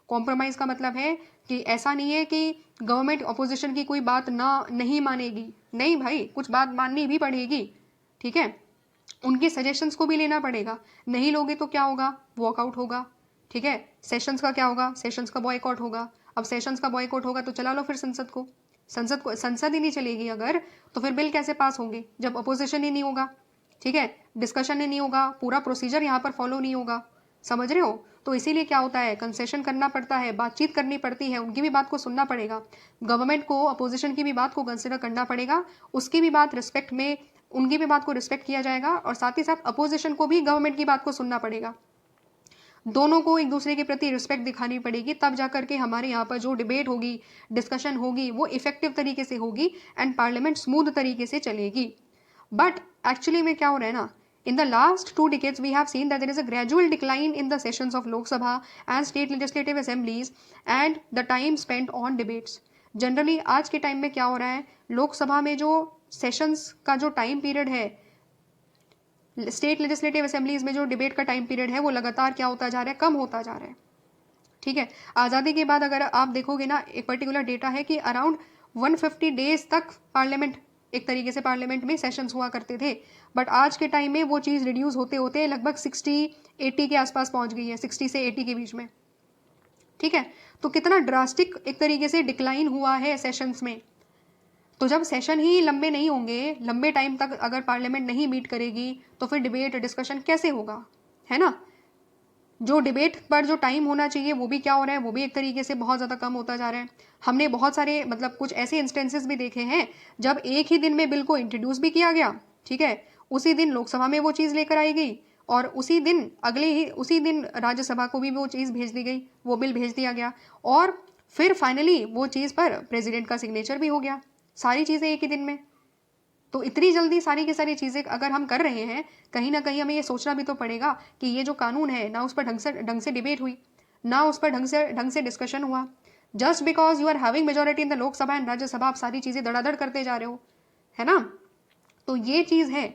कॉम्प्रोमाइज का मतलब है कि ऐसा नहीं है कि गवर्नमेंट अपोजिशन की कोई बात नहीं मानेगी, नहीं भाई, कुछ बात माननी भी पड़ेगी। ठीक है, उनके सजेशंस को भी लेना पड़ेगा, नहीं लोगे तो क्या होगा, वॉकआउट होगा। ठीक है, सेशंस का क्या होगा, सेशंस का बॉयकॉट होगा। अब सेशंस का बॉयकॉट होगा तो चला लो फिर संसद ही नहीं चलेगी अगर, तो फिर बिल कैसे पास होंगे जब अपोजिशन ही नहीं होगा। ठीक है, डिस्कशन ही नहीं होगा, पूरा प्रोसीजर यहाँ पर फॉलो नहीं होगा। समझ रहे हो? तो इसीलिए क्या होता है, कंसेशन करना पड़ता है, बातचीत करनी पड़ती है, उनकी भी बात को सुनना पड़ेगा, गवर्नमेंट को अपोजिशन की भी बात को कंसिडर करना पड़ेगा, उसकी भी बात रिस्पेक्ट में, उनकी भी बात को रिस्पेक्ट किया जाएगा, और साथ ही साथ अपोजिशन को भी गवर्नमेंट की बात को सुनना पड़ेगा। दोनों को एक दूसरे के प्रति रिस्पेक्ट दिखानी पड़ेगी, तब जाकर के हमारे यहाँ पर जो डिबेट होगी, डिस्कशन होगी, वो इफेक्टिव तरीके से होगी एंड पार्लियामेंट स्मूथ तरीके से चलेगी। बट एक्चुअली में क्या हो रहा है ना, in the last 2 decades we have seen that there is a gradual decline in the sessions of Lok Sabha and state legislative assemblies and the time spent on debates. Generally आज के टाइम में क्या हो रहा है, लोकसभा में जो सेशंस का जो टाइम पीरियड है, स्टेट लेजिस्लेटिव असेंबलीज में जो डिबेट का टाइम पीरियड है, वो लगातार क्या होता जा रहा है, कम होता जा रहा है। ठीक है, आज़ादी के बाद अगर आप देखोगे ना, एक पर्टिकुलर डेटा है कि अराउंड 150 डेज तक पार्लियामेंट, एक तरीके से पार्लियामेंट में सेशंस हुआ करते थे, बट आज के टाइम में वो चीज़ रिड्यूस होते होते लगभग 60-80 के आसपास पहुंच गई है, 60 से 80 के बीच में। ठीक है, तो कितना ड्रास्टिक एक तरीके से डिक्लाइन हुआ है सेशंस में। तो जब सेशन ही लंबे नहीं होंगे, लंबे टाइम तक अगर पार्लियामेंट नहीं मीट करेगी, तो फिर डिबेट डिस्कशन कैसे होगा, है ना। जो डिबेट पर जो टाइम होना चाहिए वो भी क्या हो रहा है, वो भी एक तरीके से बहुत ज़्यादा कम होता जा रहा है। हमने बहुत सारे मतलब कुछ ऐसे इंस्टेंसेस भी देखे हैं जब एक ही दिन में बिल को इंट्रोड्यूस भी किया गया, ठीक है, उसी दिन लोकसभा में वो चीज़ लेकर आई गई, और उसी दिन राज्यसभा को भी वो चीज़ भेज दी गई, वो बिल भेज दिया गया, और फिर फाइनली वो चीज़ पर प्रेसिडेंट का सिग्नेचर भी हो गया, सारी चीज़ें एक ही दिन में। तो इतनी जल्दी सारी की सारी चीज़ें अगर हम कर रहे हैं, कहीं ना कहीं हमें ये सोचना भी तो पड़ेगा कि ये जो कानून है ना, उस पर ढंग से डिबेट हुई, ना उस पर ढंग से डिस्कशन हुआ। Just because you are having majority in the Lok Sabha and Rajya Sabha, आप सारी चीज़ें धड़ाधड़ करते जा रहे हो, है ना। तो ये चीज़ है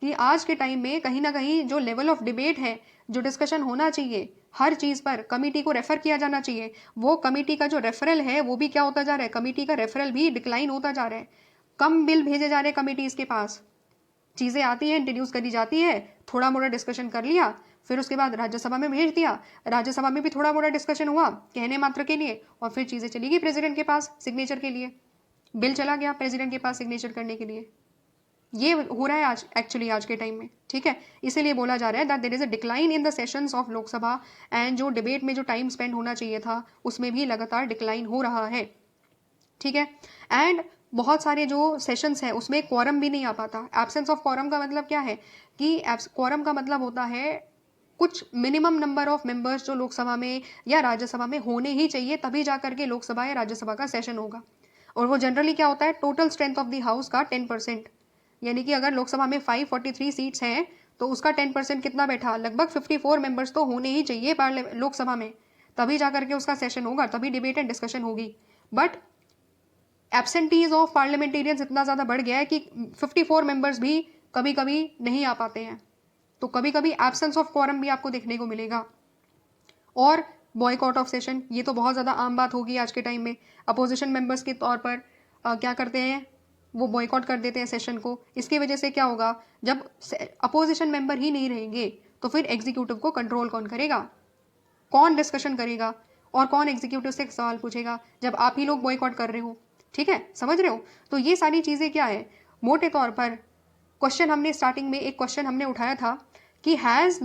कि आज के टाइम में कहीं ना कहीं जो लेवल ऑफ डिबेट है, जो डिस्कशन होना चाहिए हर चीज़ पर, कमेटी को रेफर किया जाना चाहिए, वो कमेटी का जो रेफरल है वो भी क्या होता जा रहा है, कमेटी का रेफरल भी डिक्लाइन होता जा रहा है। कम बिल भेजे जा रहे हैं कमेटीज के पास, चीज़ें आती हैं, इंट्रोड्यूस करी जाती है, थोड़ा मोड़ा डिस्कशन कर लिया, फिर उसके बाद राज्यसभा में भेज दिया, राज्यसभा में भी थोड़ा मोड़ा डिस्कशन हुआ कहने मात्र के लिए, और फिर चीज़ें चली गई प्रेसिडेंट के पास सिग्नेचर के लिए, बिल चला गया प्रेसिडेंट के पास सिग्नेचर करने के लिए। ये हो रहा है आज, एक्चुअली आज के टाइम में। ठीक है, इसीलिए बोला जा रहा है that there is a decline in the sessions of Lok Sabha, and जो डिबेट में जो टाइम स्पेंड होना चाहिए था उसमें भी लगातार डिक्लाइन हो रहा है। ठीक है, एंड बहुत सारे जो सेशंस हैं उसमें क्वारम भी नहीं आ पाता। एब्सेंस ऑफ क्वारम का मतलब क्या है कि क्वारम का मतलब होता है कुछ मिनिमम नंबर ऑफ मेंबर्स जो लोकसभा में या राज्यसभा में होने ही चाहिए, तभी जा करके लोकसभा या राज्यसभा का सेशन होगा। और वो जनरली क्या होता है, total strength of the house का 10%, यानी कि अगर लोकसभा में 543 सीट्स हैं तो उसका 10% कितना बैठा, लगभग 54 मेंबर्स तो होने ही चाहिए लोकसभा में, तभी जा करके उसका सेशन होगा, तभी डिबेट एंड डिस्कशन होगी। बट एब्सेंटीज ऑफ पार्लियामेंटेरियंस इतना ज़्यादा बढ़ गया है कि 54 मेंबर्स भी कभी कभी नहीं आ पाते हैं, तो कभी कभी एब्सेंस ऑफ क्वारम भी आपको देखने को मिलेगा। और बॉयकॉट ऑफ सेशन, ये तो बहुत ज़्यादा आम बात होगी आज के टाइम में। अपोजिशन मेंबर्स के तौर पर क्या करते हैं, वो बॉयकॉट कर देते हैं सेशन को। इसकी वजह से क्या होगा, जब अपोजिशन मेंबर ही नहीं रहेंगे तो फिर एग्जीक्यूटिव को कंट्रोल कौन करेगा, कौन डिस्कशन करेगा, और कौन एग्जीक्यूटिव से सवाल पूछेगा जब आप ही लोग बॉयकॉट कर रहे हो। ठीक है, समझ रहे हो। तो ये सारी चीज़ें क्या है, मोटे तौर पर क्वेश्चन हमने स्टार्टिंग में एक क्वेश्चन हमने उठाया था कि इज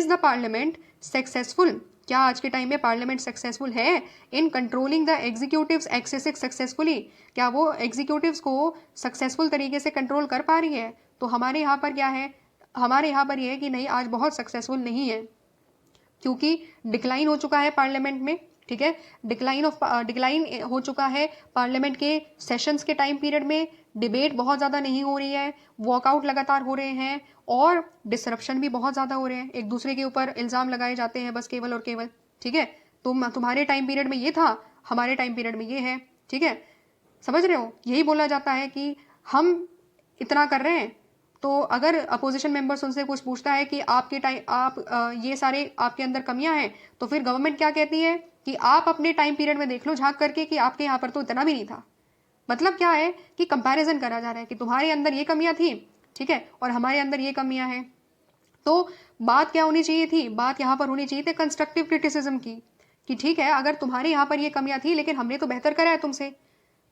द पार्लियामेंट सक्सेसफुल, क्या आज के टाइम में पार्लियामेंट सक्सेसफुल है in controlling the executives excessive successfully, क्या वो एग्जीक्यूटिव्स को सक्सेसफुल तरीके से कंट्रोल कर पा रही है। तो हमारे यहाँ पर क्या है, हमारे यहाँ पर यह है कि नहीं, आज बहुत सक्सेसफुल नहीं है, क्योंकि डिक्लाइन हो चुका है पार्लियामेंट में। ठीक है, डिक्लाइन हो चुका है पार्लियामेंट के सेशंस के टाइम पीरियड में, डिबेट बहुत ज़्यादा नहीं हो रही है, वॉकआउट लगातार हो रहे हैं, और डिसरप्शन भी बहुत ज़्यादा हो रहे हैं, एक दूसरे के ऊपर इल्ज़ाम लगाए जाते हैं बस केवल और केवल। ठीक है, तुम्हारे टाइम पीरियड में ये था, हमारे टाइम पीरियड में ये है। ठीक है, समझ रहे हो, यही बोला जाता है कि हम इतना कर रहे हैं, तो अगर अपोजिशन मेंबर्स उनसे कुछ पूछता है कि ये सारे आपके अंदर कमियां हैं, तो फिर गवर्नमेंट क्या कहती है कि आप अपने टाइम पीरियड में देख लो झांक करके कि आपके यहाँ पर तो इतना भी नहीं था। मतलब क्या है कि कंपैरिजन करा जा रहा है कि तुम्हारे अंदर ये कमियां थी, ठीक है, और हमारे अंदर ये कमियां हैं। तो बात क्या होनी चाहिए थी, बात यहाँ पर होनी चाहिए थी कंस्ट्रक्टिव क्रिटिसिज्म की, कि ठीक है, अगर तुम्हारे यहाँ पर ये कमियां थी लेकिन हमने तो बेहतर करा है तुमसे,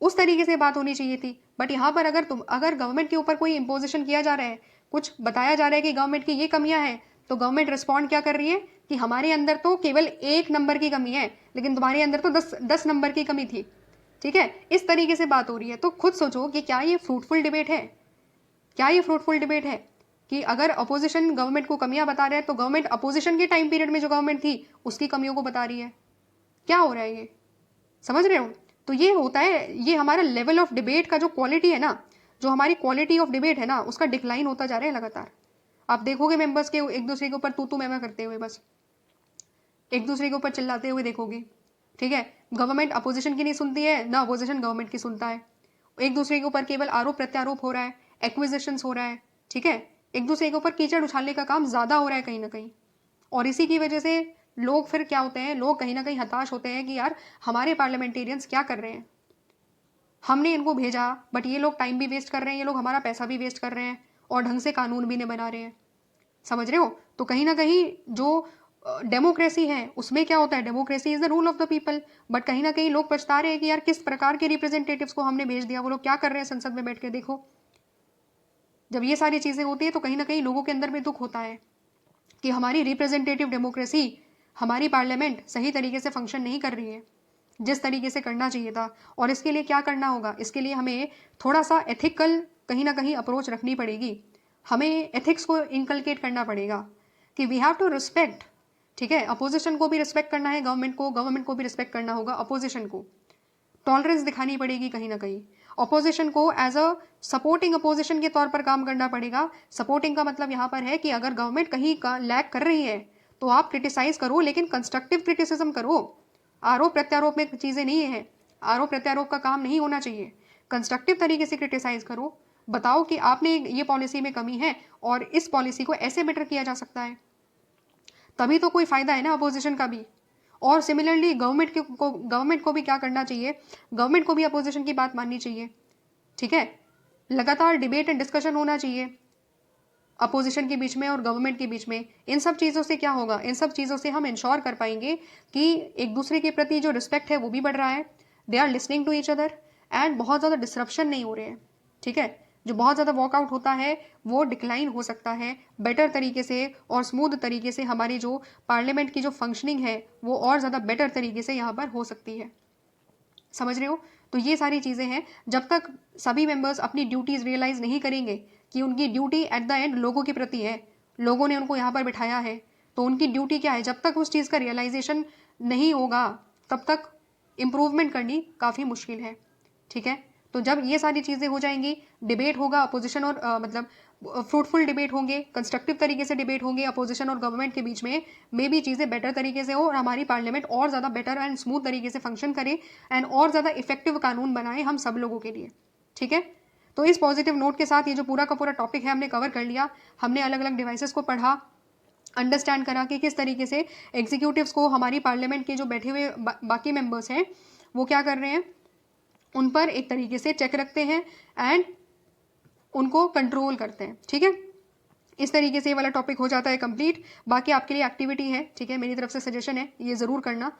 उस तरीके से बात होनी चाहिए थी। बट यहाँ पर अगर गवर्नमेंट के ऊपर कोई इम्पोजिशन किया जा रहा है, कुछ बताया जा रहा है कि गवर्नमेंट की ये कमियां हैं, तो गवर्नमेंट रिस्पॉन्ड क्या कर रही है, कि हमारे अंदर तो केवल 1 नंबर की कमी है, लेकिन तुम्हारे अंदर तो 10 नंबर की कमी थी। ठीक है, इस तरीके से बात हो रही है। तो खुद सोचो कि क्या ये फ्रूटफुल डिबेट है? क्या ये फ्रूटफुल डिबेट है कि अगर अपोजिशन गवर्नमेंट को कमियां बता रहा है तो गवर्नमेंट अपोजिशन के टाइम पीरियड में जो गवर्नमेंट थी उसकी कमियों को बता रही है? क्या हो रहा है ये? समझ रहे हो? तो ये होता है, ये हमारा लेवल ऑफ डिबेट का जो क्वालिटी है ना, जो हमारी क्वालिटी ऑफ डिबेट है ना, उसका डिक्लाइन होता जा रहा है लगातार। आप देखोगे मेंबर्स के एक दूसरे के ऊपर तू मैं करते हुए, बस एक दूसरे के ऊपर चिल्लाते हुए देखोगे। ठीक है, गवर्नमेंट अपोजिशन की नहीं सुनती है, ना अपोजिशन गवर्नमेंट की सुनता है। एक दूसरे के ऊपर केवल आरोप प्रत्यारोप हो रहा है, एक्विजिशंस हो रहा है। ठीक है, एक दूसरे के ऊपर कीचड़ उछालने का काम ज्यादा हो रहा है कहीं ना कहीं। और इसी की वजह से लोग फिर क्या होते हैं, लोग कहीं ना कहीं हताश होते हैं कि यार हमारे पार्लियामेंटेरियंस क्या कर रहे हैं, हमने इनको भेजा बट ये लोग टाइम भी वेस्ट कर रहे हैं, ये लोग हमारा पैसा भी वेस्ट कर रहे हैं और ढंग से कानून भी नहीं बना रहे हैं। समझ रहे हो? तो कहीं ना कहीं जो डेमोक्रेसी है उसमें क्या होता है, democracy is the rule of the people, but कहीं ना कहीं लोग पछता रहे हैं कि यार किस प्रकार के रिप्रेजेंटेटिव्स को हमने भेज दिया, वो लोग क्या कर रहे हैं संसद में बैठ के। देखो, जब ये सारी चीजें होती है तो कहीं ना कहीं लोगों के अंदर में दुख होता है कि हमारी रिप्रेजेंटेटिव डेमोक्रेसी, हमारी पार्लियामेंट सही तरीके से फंक्शन नहीं कर रही है जिस तरीके से करना चाहिए था। और इसके लिए क्या करना होगा, इसके लिए हमें थोड़ा सा एथिकल कहीं ना कहीं अप्रोच रखनी पड़ेगी। हमें एथिक्स को इनकलकेट करना पड़ेगा कि वी हैव टू रिस्पेक्ट। ठीक है, अपोजिशन को भी रिस्पेक्ट करना है, गवर्नमेंट को भी रिस्पेक्ट करना होगा। अपोजिशन को टॉलरेंस दिखानी पड़ेगी कहीं ना कहीं। अपोजिशन को एज अ सपोर्टिंग अपोजिशन के तौर पर काम करना पड़ेगा। सपोर्टिंग का मतलब यहाँ पर है कि अगर गवर्नमेंट कहीं का लैग कर रही है तो आप क्रिटिसाइज करो, लेकिन कंस्ट्रक्टिव क्रिटिसिज्म करो। आरोप प्रत्यारोप में चीजें नहीं है, आरोप प्रत्यारोप का काम नहीं होना चाहिए। कंस्ट्रक्टिव तरीके से क्रिटिसाइज करो, बताओ कि आपने ये पॉलिसी में कमी है और इस पॉलिसी को ऐसे बेटर किया जा सकता है, तभी तो कोई फायदा है ना अपोजिशन का भी। और सिमिलरली गवर्नमेंट को भी क्या करना चाहिए, गवर्नमेंट को भी अपोजिशन की बात माननी चाहिए। ठीक है, लगातार डिबेट एंड डिस्कशन होना चाहिए अपोजिशन के बीच में और गवर्नमेंट के बीच में। इन सब चीज़ों से क्या होगा, इन सब चीज़ों से हम इंश्योर कर पाएंगे कि एक दूसरे के प्रति जो रिस्पेक्ट है वो भी बढ़ रहा है, they are listening to each other, and बहुत ज़्यादा डिस्ट्रप्शन नहीं हो रहे हैं। ठीक है, जो बहुत ज़्यादा वॉकआउट होता है वो डिक्लाइन हो सकता है बेटर तरीके से और स्मूथ तरीके से। हमारी जो पार्लियामेंट की जो फंक्शनिंग है वो और ज़्यादा बेटर तरीके से यहाँ पर हो सकती है। समझ रहे हो? तो ये सारी चीज़ें हैं, जब तक सभी मेंबर्स अपनी ड्यूटीज रियलाइज नहीं करेंगे कि उनकी ड्यूटी एट द एंड लोगों के प्रति है, लोगों ने उनको यहाँ पर बिठाया है तो उनकी ड्यूटी क्या है, जब तक उस चीज़ का रियलाइजेशन नहीं होगा तब तक इम्प्रूवमेंट करनी काफ़ी मुश्किल है। ठीक है, तो जब ये सारी चीज़ें हो जाएंगी, डिबेट होगा अपोजिशन और मतलब फ्रूटफुल डिबेट होंगे, कंस्ट्रक्टिव तरीके से डिबेट होंगे अपोजिशन और गवर्नमेंट के बीच में, मे भी चीज़ें बेटर तरीके से हो और हमारी पार्लियामेंट और ज़्यादा बेटर एंड स्मूथ तरीके से फंक्शन करे एंड और ज़्यादा इफेक्टिव कानून बनाए हम सब लोगों के लिए। ठीक है, तो इस पॉजिटिव नोट के साथ ये जो पूरा का पूरा टॉपिक है हमने कवर कर लिया। हमने अलग अलग डिवाइसेस को पढ़ा, अंडरस्टैंड करा कि किस तरीके से एग्जीक्यूटिव्स को हमारी पार्लियामेंट के जो बैठे हुए बाकी मेंबर्स हैं वो क्या कर रहे हैं, उन पर एक तरीके से चेक रखते हैं एंड उनको कंट्रोल करते हैं। ठीक है, इस तरीके से ये वाला टॉपिक हो जाता है कंप्लीट। बाकी आपके लिए एक्टिविटी है, ठीक है, मेरी तरफ से सजेशन है ये ज़रूर करना।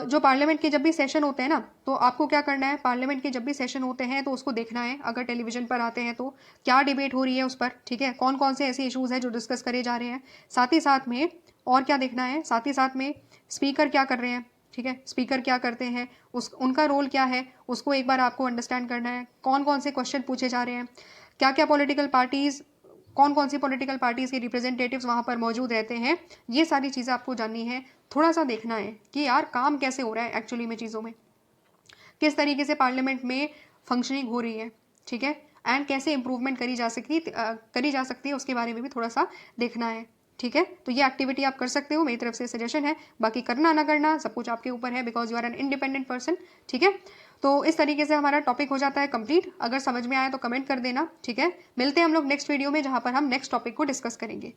जो पार्लियामेंट के जब भी सेशन होते हैं ना, तो आपको क्या करना है, पार्लियामेंट के जब भी सेशन होते हैं तो उसको देखना है, अगर टेलीविजन पर आते हैं तो क्या डिबेट हो रही है उस पर। ठीक है, कौन कौन से ऐसे इश्यूज़ हैं जो डिस्कस करे जा रहे हैं, साथ ही साथ में और क्या देखना है, साथ ही साथ में स्पीकर क्या कर रहे हैं। ठीक है, स्पीकर क्या करते हैं, उनका रोल क्या है, उसको एक बार आपको अंडरस्टैंड करना है। कौन कौन से क्वेश्चन पूछे जा रहे हैं, क्या क्या पॉलिटिकल पार्टीज़, कौन कौन सी पॉलिटिकल पार्टीज़ के रिप्रेजेंटेटिव्स वहाँ पर मौजूद रहते हैं, ये सारी चीज़ें आपको जाननी है। थोड़ा सा देखना है कि यार काम कैसे हो रहा है एक्चुअली में, चीज़ों में किस तरीके से पार्लियामेंट में फंक्शनिंग हो रही है। ठीक है, एंड कैसे इंप्रूवमेंट करी जा सकती है उसके बारे में भी थोड़ा सा देखना है। ठीक है, तो ये एक्टिविटी आप कर सकते हो, मेरी तरफ से सजेशन है। बाकी करना ना करना सब कुछ आपके ऊपर है, because you are an independent person. ठीक है, तो इस तरीके से हमारा टॉपिक हो जाता है कंप्लीट। अगर समझ में आया तो कमेंट कर देना। ठीक है, मिलते हैं हम लोग नेक्स्ट वीडियो में जहाँ पर हम नेक्स्ट टॉपिक को डिस्कस करेंगे।